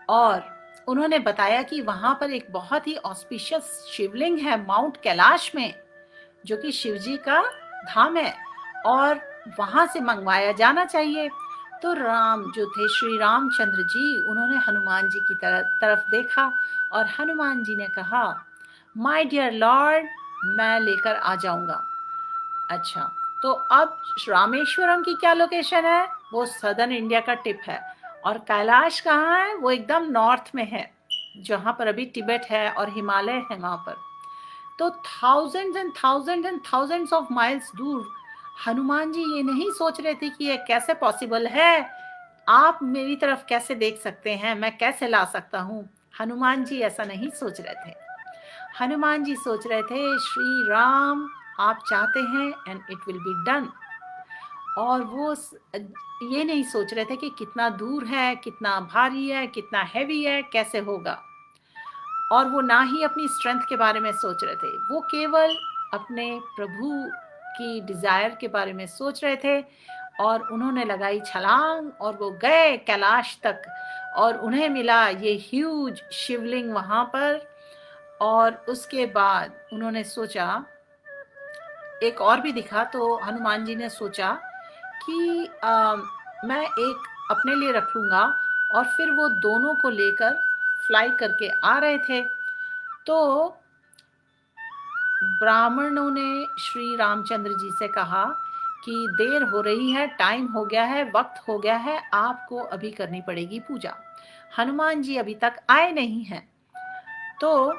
और उन्होंने बताया कि वहां पर एक बहुत ही ऑस्पिशियस शिवलिंग है माउंट कैलाश में, जो कि शिव जी का धाम है, और वहां से मंगवाया जाना चाहिए। तो राम जो थे, श्री रामचंद्र जी, उन्होंने हनुमान जी की तरफ देखा और हनुमान जी ने कहा, माय डियर लॉर्ड, मैं लेकर आ जाऊंगा। अच्छा, तो अब रामेश्वरम की क्या लोकेशन है? वो सदर्न इंडिया का टिप है। और कैलाश कहाँ है? वो एकदम नॉर्थ में है, जहां पर अभी तिब्बत है और हिमालय है वहां पर। तो thousands and thousands and thousands of miles दूर हनुमान जी ये नहीं सोच रहे थे कि ये कैसे पॉसिबल है, आप मेरी तरफ कैसे देख सकते हैं, मैं कैसे ला सकता हूँ। हनुमान जी ऐसा नहीं सोच रहे थे। हनुमान जी सोच रहे थे, श्री राम आप चाहते हैं and it will be done. और वो ये नहीं सोच रहे थे कि कितना दूर है, कितना भारी है, कितना हैवी है, कैसे होगा। और वो ना ही अपनी स्ट्रेंथ के बारे में सोच रहे थे, वो केवल अपने प्रभु की डिजायर के बारे में सोच रहे थे। और उन्होंने लगाई छलांग और वो गए कैलाश तक, और उन्हें मिला ये ह्यूज शिवलिंग वहां पर। और उसके बाद उन्होंने सोचा, एक और भी दिखा, तो हनुमान जी ने सोचा कि मैं एक अपने लिए रख लूंगा। और फिर वो दोनों को लेकर फ्लाई करके आ रहे थे। तो ब्राह्मणों ने श्री रामचंद्र जी से कहा कि देर हो रही है, टाइम हो गया है, वक्त हो गया है, आपको अभी करनी पड़ेगी पूजा। हनुमान जी अभी तक आए नहीं हैं। तो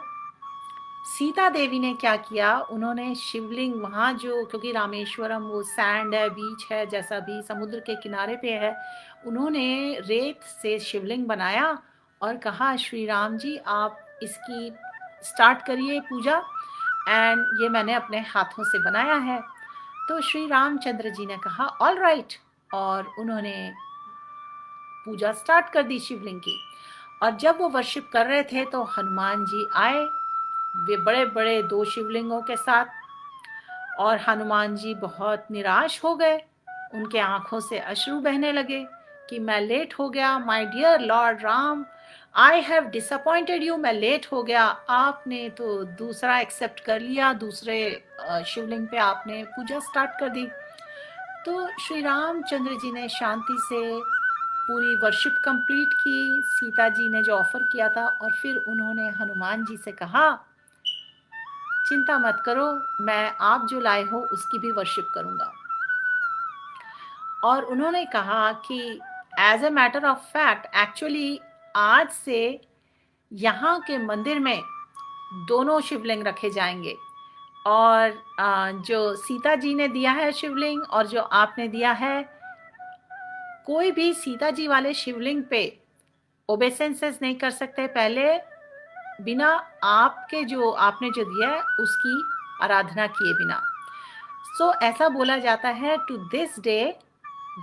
सीता देवी ने क्या किया, उन्होंने शिवलिंग वहाँ, जो क्योंकि रामेश्वरम वो सैंड है, बीच है, जैसा भी समुद्र के किनारे पे है, उन्होंने रेत से शिवलिंग बनाया और कहा, श्री राम जी आप इसकी स्टार्ट करिए पूजा, एंड ये मैंने अपने हाथों से बनाया है। तो श्री रामचंद्र जी ने कहा ऑल राइट, और उन्होंने पूजा स्टार्ट कर दी शिवलिंग की। और जब वो वर्शिप कर रहे थे तो हनुमान जी आए, वे बड़े बड़े 2 शिवलिंगों के साथ। और हनुमान जी बहुत निराश हो गए, उनके आंखों से अश्रु बहने लगे कि मैं लेट हो गया, my dear Lord Ram, I have disappointed you, मैं लेट हो गया, आपने तो दूसरा एक्सेप्ट कर लिया, दूसरे शिवलिंग पे आपने पूजा स्टार्ट कर दी। तो श्री रामचंद्र जी ने शांति से पूरी वर्शिप कंप्लीट की, सीता जी ने जो ऑफर किया था, और फिर उन्होंने हनुमान जी से कहा, चिंता मत करो, मैं आप जो लाए हो उसकी भी वर्शिप करूंगा। और उन्होंने कहा कि as a matter of fact, actually आज से यहाँ के मंदिर में दोनों शिवलिंग रखे जाएंगे, और जो सीता जी ने दिया है शिवलिंग और जो आपने दिया है, कोई भी सीता जी वाले शिवलिंग पे ओबेसेंसेस नहीं कर सकते पहले, बिना आपके जो आपने जो दिया है उसकी आराधना किए बिना। ऐसा बोला जाता है टू दिस डे,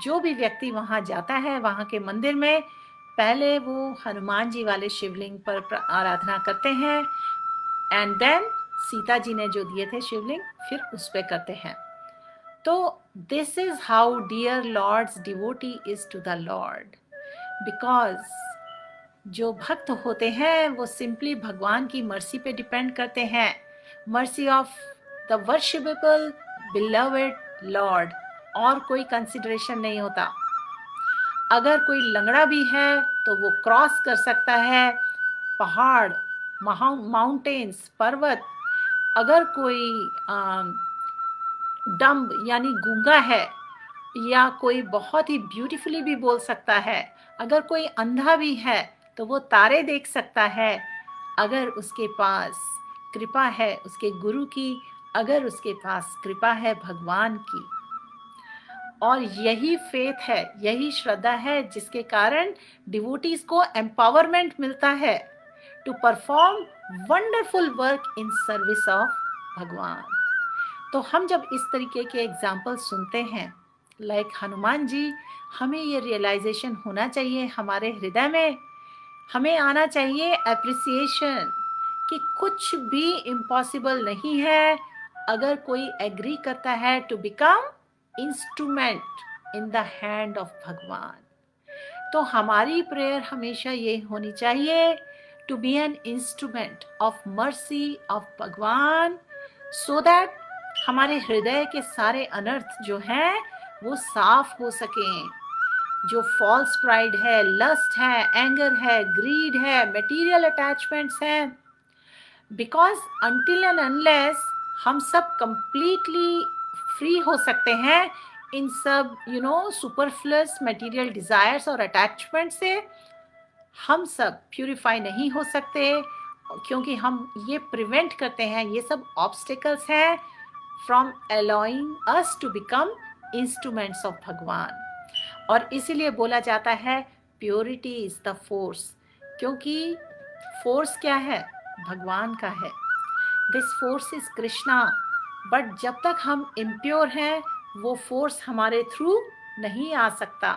जो भी व्यक्ति वहां जाता है वहां के मंदिर में, पहले वो हनुमान जी वाले शिवलिंग पर आराधना करते हैं, एंड देन सीता जी ने जो दिए थे शिवलिंग फिर उस पे करते हैं। तो this is how dear Lord's devotee is to the Lord, because जो भक्त होते हैं वो सिंपली भगवान की मर्सी पे डिपेंड करते हैं, mercy of the worshipable beloved Lord, और कोई कंसिडरेशन नहीं होता। अगर कोई लंगड़ा भी है तो वो क्रॉस कर सकता है पहाड़, माउंटेन्स, पर्वत, अगर कोई डम्ब यानी गूंगा है, या कोई बहुत ही ब्यूटीफुली भी बोल सकता है, अगर कोई अंधा भी है तो वो तारे देख सकता है, अगर उसके पास कृपा है उसके गुरु की, अगर उसके पास कृपा है भगवान की। और यही फेथ है, यही श्रद्धा है जिसके कारण डिवोटीज को एम्पावरमेंट मिलता है to perform wonderful work in service of Bhagwan. तो हम जब इस तरीके के एग्जाम्पल सुनते हैं लाइक हनुमान जी, हमें ये रियलाइजेशन होना चाहिए हमारे हृदय में, हमें आना चाहिए अप्रिसिएशन कि कुछ भी इम्पॉसिबल नहीं है अगर कोई एग्री करता है to become instrument in the hand of Bhagwan. तो हमारी प्रेयर हमेशा ये होनी चाहिए to be an instrument of mercy of Bhagwan, so that हमारे हृदय के सारे अनर्थ जो हैं वो साफ हो सकें। जो फॉल्स प्राइड है, लस्ट है, एंगर है, ग्रीड है, मटेरियल अटैचमेंट्स हैं, बिकॉज अनटिल एंड अनलेस हम सब कंप्लीटली फ्री हो सकते हैं इन सब सुपरफ्लुअस मटेरियल डिजायर्स और अटैचमेंट से, हम सब प्यूरिफाई नहीं हो सकते, क्योंकि हम ये प्रिवेंट करते हैं, ये सब ऑब्स्टिकल्स हैं from allowing us to become instruments of Bhagwan. और इसीलिए बोला जाता है प्योरिटी इज द फोर्स, क्योंकि फोर्स क्या है, भगवान का है। This force is Krishna, but जब तक हम इम्प्योर हैं वो फोर्स हमारे थ्रू नहीं आ सकता।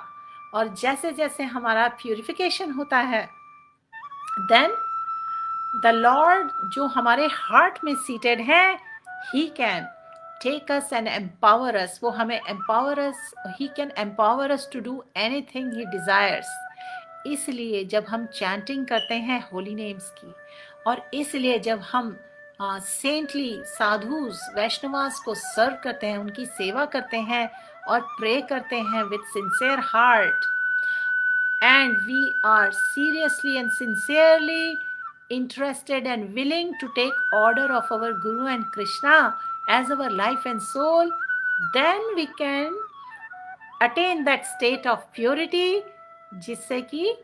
और जैसे जैसे हमारा प्यूरिफिकेशन होता है, देन द लॉर्ड जो हमारे हार्ट में सीटेड है, he can take us and empower us, वो हमें empower us, he can empower us to do anything he desires. इसलिए जब हम चैंटिंग करते हैं होली नेम्स की, और इसलिए जब हम सेंटली साधुज वैष्णवास को सर्व करते हैं, उनकी सेवा करते हैं और प्रे करते हैं with sincere heart, and we are seriously and sincerely interested and willing to take order of our Guru and Krishna as our life and soul, then we can attain that state of purity, जिससे कि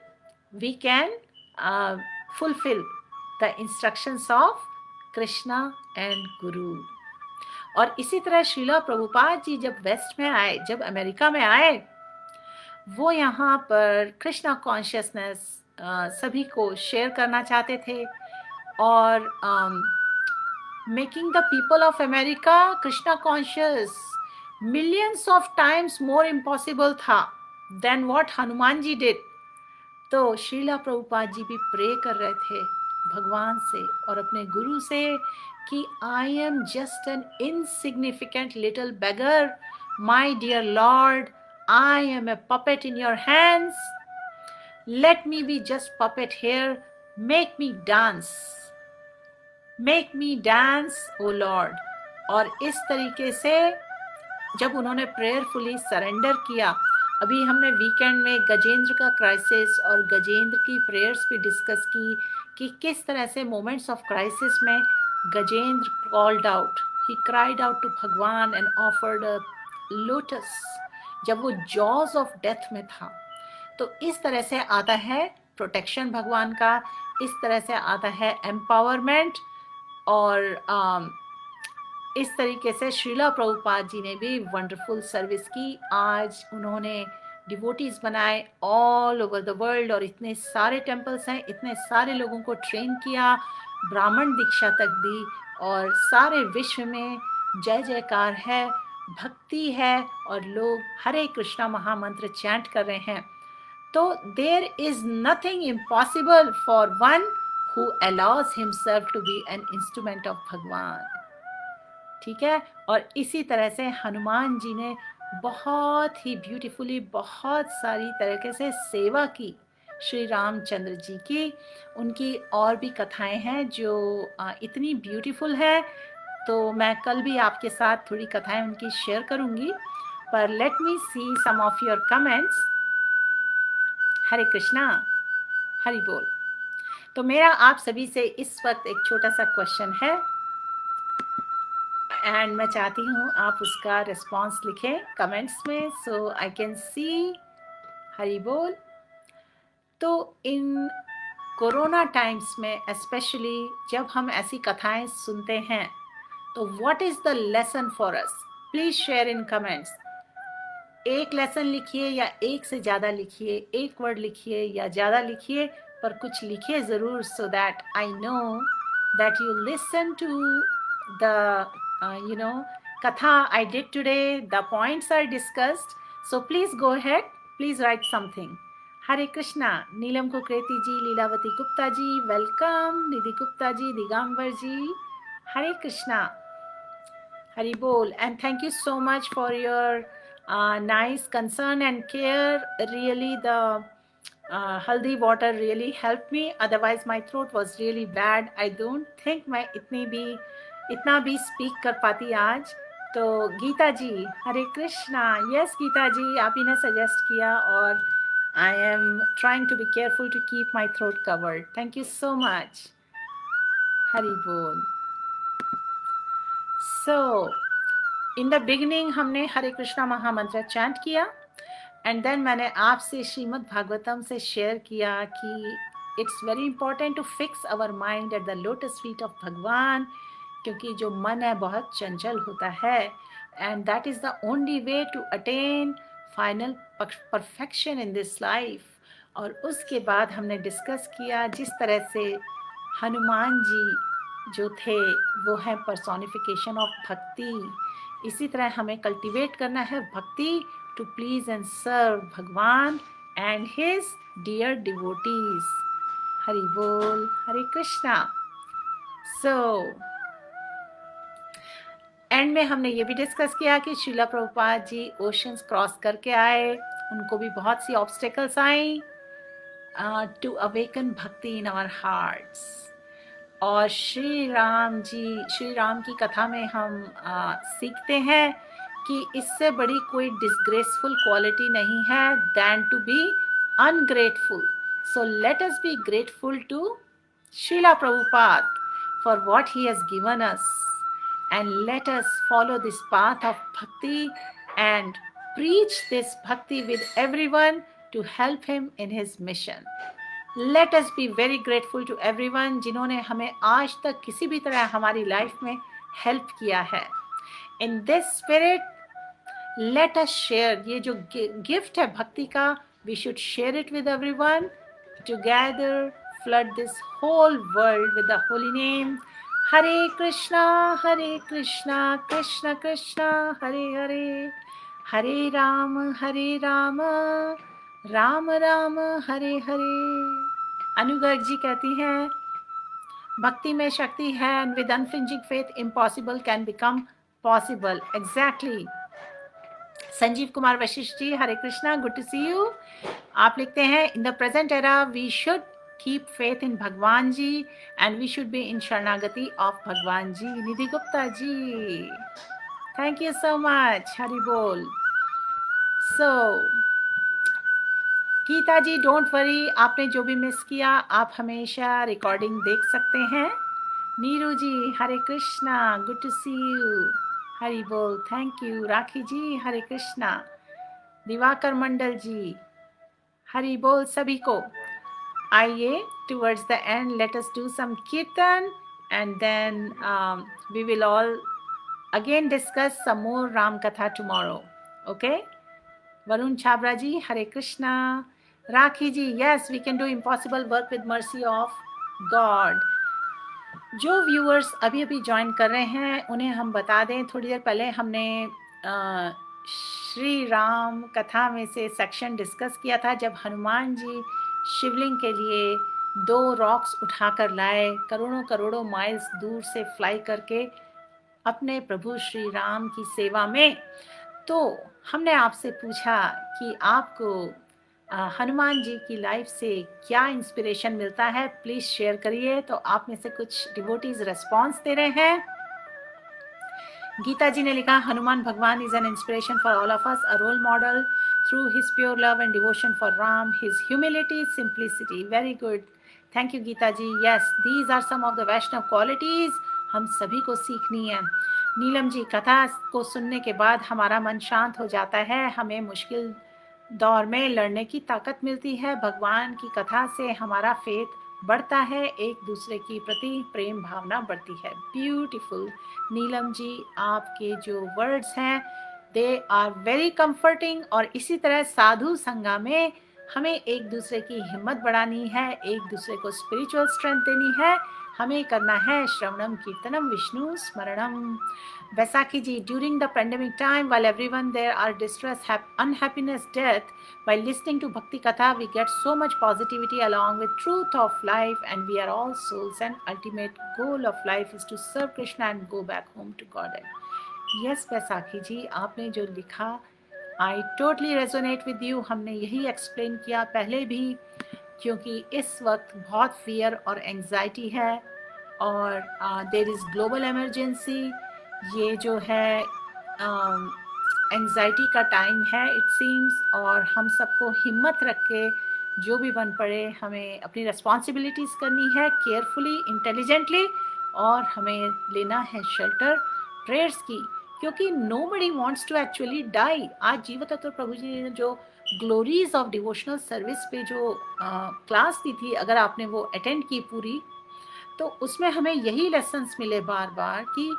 we can fulfill the instructions of Krishna and Guru. और इसी तरह श्रीला प्रभुपाद जी जब waste में आए, जब America में आए, वो यहाँ पर कृष्णा कॉन्शियसनेस सभी को शेयर करना चाहते थे, और making the people of America Krishna conscious millions of times more impossible था than what Hanuman ji did. तो श्रीला प्रभुपाद जी भी प्रे कर रहे थे भगवान से और अपने गुरु से कि I am just an insignificant little beggar, my dear lord, I am a puppet in your hands. Let me be just puppet here. Make me dance. Make me dance, O Lord. और इस तरीके से जब उन्होंने प्रेयरफुली surrender किया, अभी हमने weekend में गजेंद्र का क्राइसिस और गजेंद्र की प्रेयर्स भी डिस्कस की कि किस तरह से मोमेंट्स ऑफ क्राइसिस में Gajendra called out, he cried out to Bhagwan and offered a lotus जब वो जॉज ऑफ डेथ में था। तो इस तरह से आता है प्रोटेक्शन भगवान का, इस तरह से आता है एम्पावरमेंट, और इस तरीके से श्रीला प्रभुपाद जी ने भी वंडरफुल सर्विस की। आज उन्होंने डिवोटीज बनाए ऑल ओवर द वर्ल्ड, और इतने सारे टेम्पल्स हैं, इतने सारे लोगों को ट्रेन किया, ब्राह्मण दीक्षा तक दी, और सारे विश्व में जय जयकार है, भक्ति है, और लोग हरे कृष्णा महामंत्र चैंट कर रहे हैं। तो there is nothing impossible for one who allows himself to be an instrument of Bhagwan. ठीक है, और इसी तरह से हनुमान जी ने बहुत ही ब्यूटीफुली बहुत सारी तरीके से सेवा की श्री रामचंद्र जी की। उनकी और भी कथाएं हैं जो इतनी ब्यूटीफुल है, तो मैं कल भी आपके साथ थोड़ी कथाएं उनकी शेयर करूंगी, पर let me see some of your comments. Hare Krishna, Hari बोल। तो मेरा आप सभी से इस वक्त एक छोटा सा क्वेश्चन है एंड मैं चाहती हूँ आप उसका रिस्पॉन्स लिखें कमेंट्स में, सो आई कैन सी। हरी बोल। तो इन कोरोना टाइम्स में स्पेशली जब हम ऐसी कथाएं सुनते हैं, तो what is the lesson for us? Please share in comments. एक लेसन लिखिए या एक से ज़्यादा लिखिए, एक वर्ड लिखिए या ज़्यादा लिखिए, पर कुछ लिखिए ज़रूर, so that I know that you listen to the katha I did today, the points are discussed, so please go ahead, please write something. Hare Krishna. Neelam Kukreti ji, Leelavati Gupta ji, welcome. Nidhi Gupta ji, Digambar ji, Hare Krishna. Hari बोल। And thank you so much for your nice concern and care. Really, the haldi water really helped me. Otherwise, my throat was really bad. I don't think मैं इतना भी speak कर पाती आज। तो गीता जी, Hare Krishna. Yes, Gita जी, आप ही ने suggest किया, और I am trying to be careful to keep my throat covered. Thank you so much. Hari बोल। So, इन द बिगिनिंग हमने हरे कृष्णा महामंत्र चैंट किया, एंड देन मैंने आपसे श्रीमद् भागवतम से शेयर किया कि it's very important to fix our mind at the lotus feet of Bhagwan, क्योंकि जो मन है बहुत चंचल होता है, and that is the only way to attain final perfection in this life. और उसके बाद हमने डिस्कस किया जिस तरह से हनुमान जी जो थे वो हैं पर्सोनिफिकेशन ऑफ भक्ति। इसी तरह हमें कल्टीवेट करना है भक्ति to please and serve Bhagwan and his dear devotees. Hari बोल। हरे कृष्णा। सो एंड में हमने ये भी डिस्कस किया कि श्रीला प्रभुपाद जी ओशंस क्रॉस करके आए, उनको भी बहुत सी ऑब्स्टेकल्स आई टू अवेकन भक्ति इन आवर हार्ट्स। और श्री राम की कथा में हम सीखते हैं कि इससे बड़ी कोई डिसग्रेसफुल क्वालिटी नहीं है than to be ungrateful. So let us be grateful to Srila Prabhupada for what he has given us, and let us follow this path of bhakti and preach this bhakti with everyone to help him in his mission. Let us be very grateful to everyone जिन्होंने हमें आज तक किसी भी तरह हमारी life में help किया है। In this spirit, let us share ये जो गिफ्ट है भक्ति का, we should share it with everyone. Together flood this whole world with the holy name. Hare Krishna, Krishna Krishna, Hare Hare, Hare Rama, Ram Ram, Hare Hare. अनुगर्ग जी कहती हैं भक्ति में शक्ति है, and with unflinching faith impossible can become possible. Exactly. Sanjeev Kumar Vashishtha ji, Hare Krishna, good to see you. आप लिखते हैं in the present era we should keep faith in Bhagwan ji and we should be in sharanagati of Bhagwan ji. Nidhi Gupta ji, thank you so much. Hari बोल। So Geeta ji, don't worry, आपने जो भी miss किया आप हमेशा रिकॉर्डिंग देख सकते हैं। Neeru ji, Hare Krishna, good to see you. Hari बोल, थैंक यू। राखी जी, हरे कृष्णा। दिवाकर मंडल जी, हरि बोल सभी को। आइए towards the end let us do some kirtan and then we will all again discuss some more Ram katha tomorrow. Okay. Varun Chhabra ji, Hare Krishna. Rakhi ji, yes we can do impossible work with mercy of God. जो viewers अभी अभी join कर रहे हैं उन्हें हम बता दें, थोड़ी देर पहले हमने श्री राम कथा में से सेक्शन डिस्कस किया था जब हनुमान जी शिवलिंग के लिए 2 रॉक्स उठाकर लाए, करोड़ों माइल्स दूर से फ्लाई करके अपने प्रभु श्री राम की सेवा में। तो हमने आपसे पूछा कि आपको हनुमान जी की लाइफ से क्या इंस्पिरेशन मिलता है, प्लीज शेयर करिए। तो आप में से कुछ डिवोटीज रेस्पॉन्स दे रहे हैं। गीता जी ने लिखा, Hanuman Bhagwan is an inspiration for all of us, a role model through his pure love and devotion for Ram, his humility, simplicity. Very good, thank you Geeta ji. Yes, these are some of the Vaishnava qualities हम सभी को सीखनी है। नीलम जी, कथा को सुनने के बाद हमारा मन शांत हो जाता है, हमें मुश्किल दौर में लड़ने की ताकत मिलती है। भगवान की कथा से हमारा फेथ बढ़ता है, एक दूसरे की प्रति प्रेम भावना बढ़ती है। ब्यूटीफुल नीलम जी, आपके जो वर्ड्स हैं दे आर वेरी कंफर्टिंग। और इसी तरह साधु संगा में हमें एक दूसरे की हिम्मत बढ़ानी है, एक दूसरे को स्पिरिचुअल स्ट्रेंथ देनी है, हमें करना है श्रवणम कीर्तनम Vishnu स्मरणम। Vaisakhi ji, during the pandemic time, while everyone there are distress, unhappiness, death, while listening to Bhakti Katha, we get so much positivity along with truth of life, and we are all souls, and ultimate goal of life is to serve Krishna and go back home to Godhead. Yes, Vaisakhi ji, आपने जो लिखा, I totally resonate with you. हमने यही explain किया पहले भी, क्योंकि इस वक्त बहुत fear और anxiety है, और there is global emergency. ये जो है एंजाइटी का टाइम है इट सीम्स, और हम सबको हिम्मत रख के जो भी बन पड़े हमें अपनी रिस्पॉन्सिबिलिटीज़ करनी है केयरफुली, इंटेलिजेंटली, और हमें लेना है शेल्टर प्रेयर्स की, क्योंकि nobody wants to actually die. आज जीवतत्व प्रभु जी ने जो ग्लोरीज ऑफ डिवोशनल सर्विस पे जो क्लास दी थी, अगर आपने वो अटेंड की पूरी, तो उसमें हमें यही लेसन्स मिले बार बार कि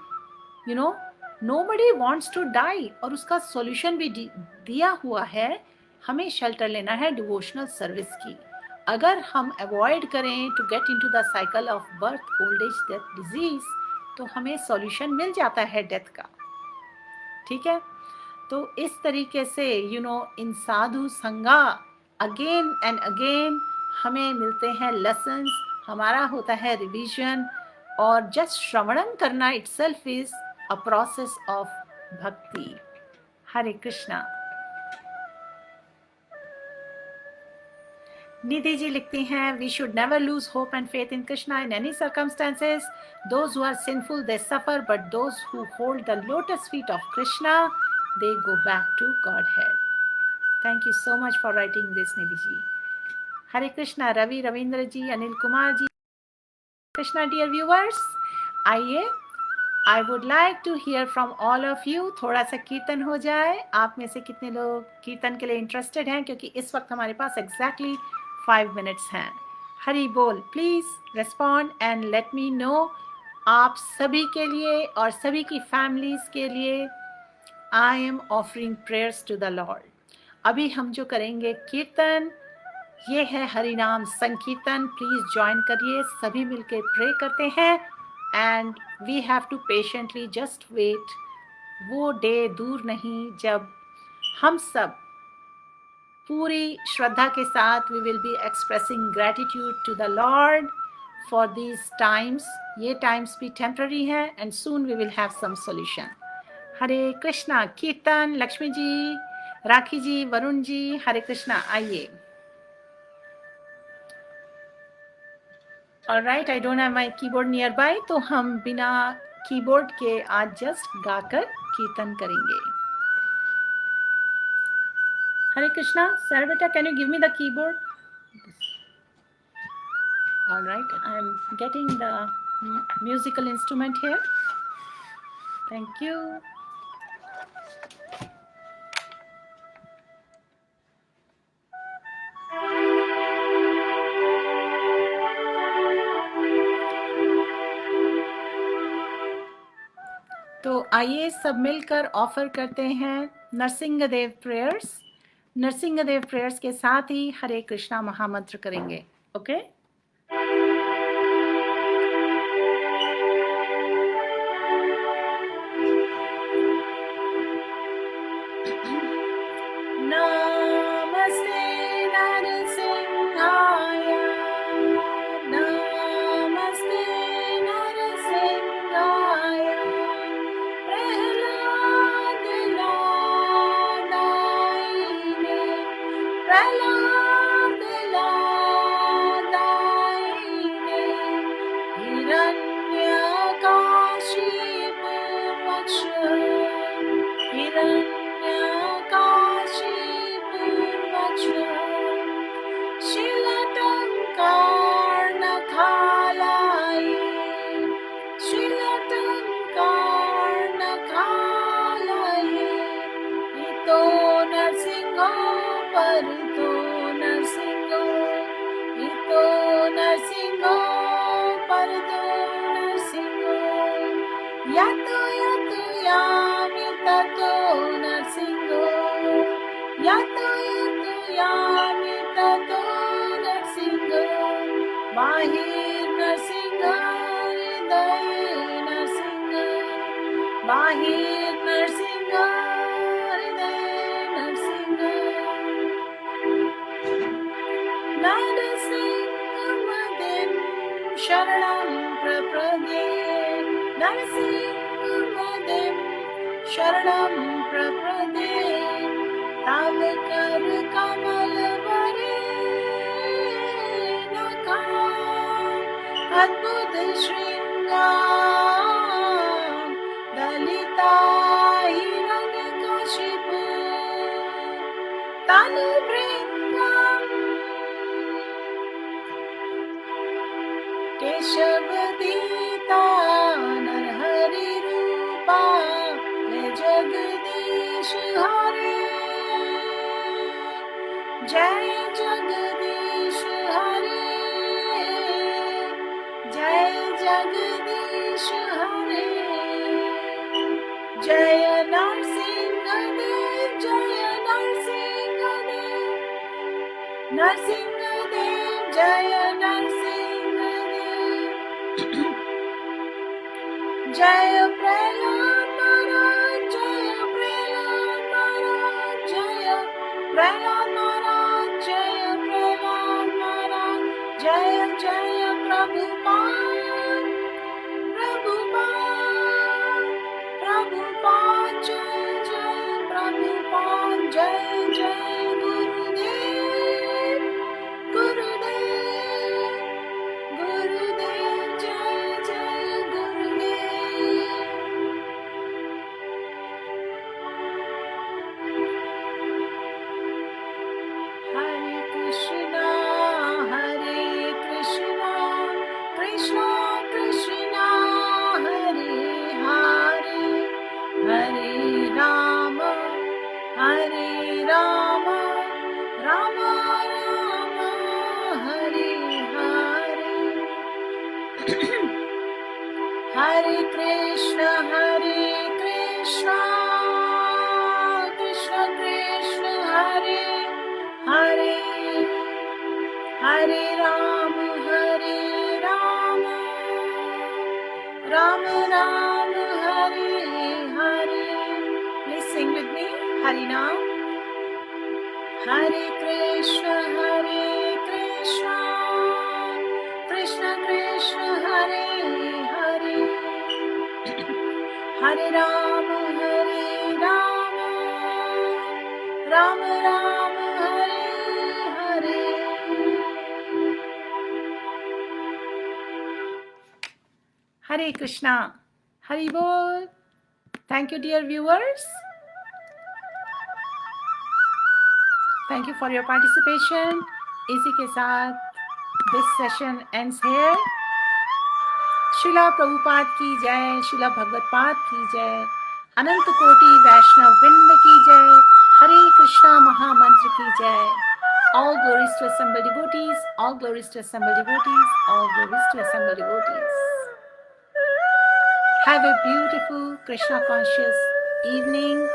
you know nobody wants to die, और उसका सॉल्यूशन भी दिया हुआ है। हमें शेल्टर लेना है डिवोशनल सर्विस की। अगर हम अवॉइड करें to get into the cycle of birth, old age, death, disease, तो हमें सॉल्यूशन मिल जाता है डेथ का। ठीक है, तो इस तरीके से इन साधु संगा अगेन एंड अगेन हमें मिलते हैं लेसन्स, हमारा होता है रिवीजन, और जस्ट श्रवणम करना itself is a process of bhakti. Hare Krishna. Nidhi ji लिखती हैं, we should never lose hope and faith in Krishna in any circumstances. Those who are sinful they suffer, but those who hold the lotus feet of Krishna they go back to godhead. Thank you so much for writing this Nidhi ji. Hare Krishna. Ravi, Ravindra ji, Anil Kumar ji, Krishna dear viewers, आइए, I would like to hear from all of you. थोड़ा सा कीर्तन हो जाए। आप में से कितने लोग कीर्तन के लिए इंटरेस्टेड हैं, क्योंकि इस वक्त हमारे पास एग्जैक्टली 5 मिनट्स हैं। हरी बोल। Please respond and let me know. आप सभी के लिए और सभी की फैमिलीज के लिए I am offering prayers to the lord. अभी हम जो करेंगे कीर्तन, ये है हरिनाम संकीर्तन। प्लीज ज्वाइन करिए, सभी मिलके प्रे करते हैं, and we have to patiently just wait. वो डे दूर नहीं जब हम सब पूरी श्रद्धा के साथ we will be expressing gratitude to the lord for these times. ये टाइम्स भी टेम्पररी हैं, and soon we will have some solution. Hare Krishna. कीर्तन, लक्ष्मी जी, राखी जी, वरुण जी, हरे कृष्णा। आइए। Alright, I don't have my keyboard near by, तो हम बिना कीबोर्ड के आज जस्ट गाकर कीर्तन करेंगे। हरे कृष्णा। सर बेटा, can you give me the keyboard? Alright, I am getting the musical instrument here. Thank you. तो आइए सब मिलकर ऑफर करते हैं नरसिंहदेव प्रेयर्स। नरसिंहदेव प्रेयर्स के साथ ही हरे कृष्णा महामंत्र करेंगे। ओके? नमस्ते नरसिंहाय, नमस्ते नरसिंहाय, प्रहलाद लादाई ने, प्रहलाद लादाई परतो नरसिंहो इतो नरसिंहो परतो नरसिंहो यातो यातो यामि ततो नरसिंहो यातो यातो यामि ततो नरसिंहो बाहिर नरसिंहो हृदय नरसिंहो बाहिर नरसिंहो हृदय नरसिंहो नरसिंहमदिं शरणं प्रपद्ये नरसिंहमदिं शरणं प्रपद्ये तव कर कमल वरे नखां अद्भुत शृंगार दलिता हिरण्यकशिपु तनुभृङ्गम् केशवदीता नरहरि रूपा जय जगदीश हरे जय जगदीश हरे जय जगदीश हरे जय नरसिंहदेव जय नरसिंहदेव नरसिंहदेव जय नरसिंहदेव जय प्रहलाद महाराज जय प्रहलाद महाराज जय प्रहलाद महाराज जय प्रहलाद महाराज जय जय प्रभुपाद प्रभुपाद प्रभुपाद जय जय प्रभुपाद जय जय गुरुदेव गुरुदेव गुरुदेव जय जय गुरुदेव हरे Krishna Krishna Krishna Hare Hare Hare Ram Ram Ram Hare Hare Hare Krishna Krishna Krishna Hare Hare Hare Ram Ram Ram Hare Hare Please sing with me Hari Naam Hare Krishna Krishna Krishna Hare Hare Hare Ram Ram Ram Hare Hare Hare Krishna Hari Bol. Thank you dear viewers. Thank you for your participation. इसी के साथ this session ends here. शिला प्रभुपाद की जय, शिला भगवतपाद की जय, अनंत कोटि वैष्णव वृंद की जय, हरे कृष्णा महामंत्र की जय. All glories to assembled devotees, all glories to assembled devotees, all glories to assembled devotees. Have a beautiful Krishna conscious evening.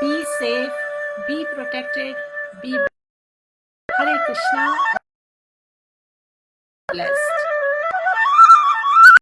Be safe, be protected, be Hare Krishna.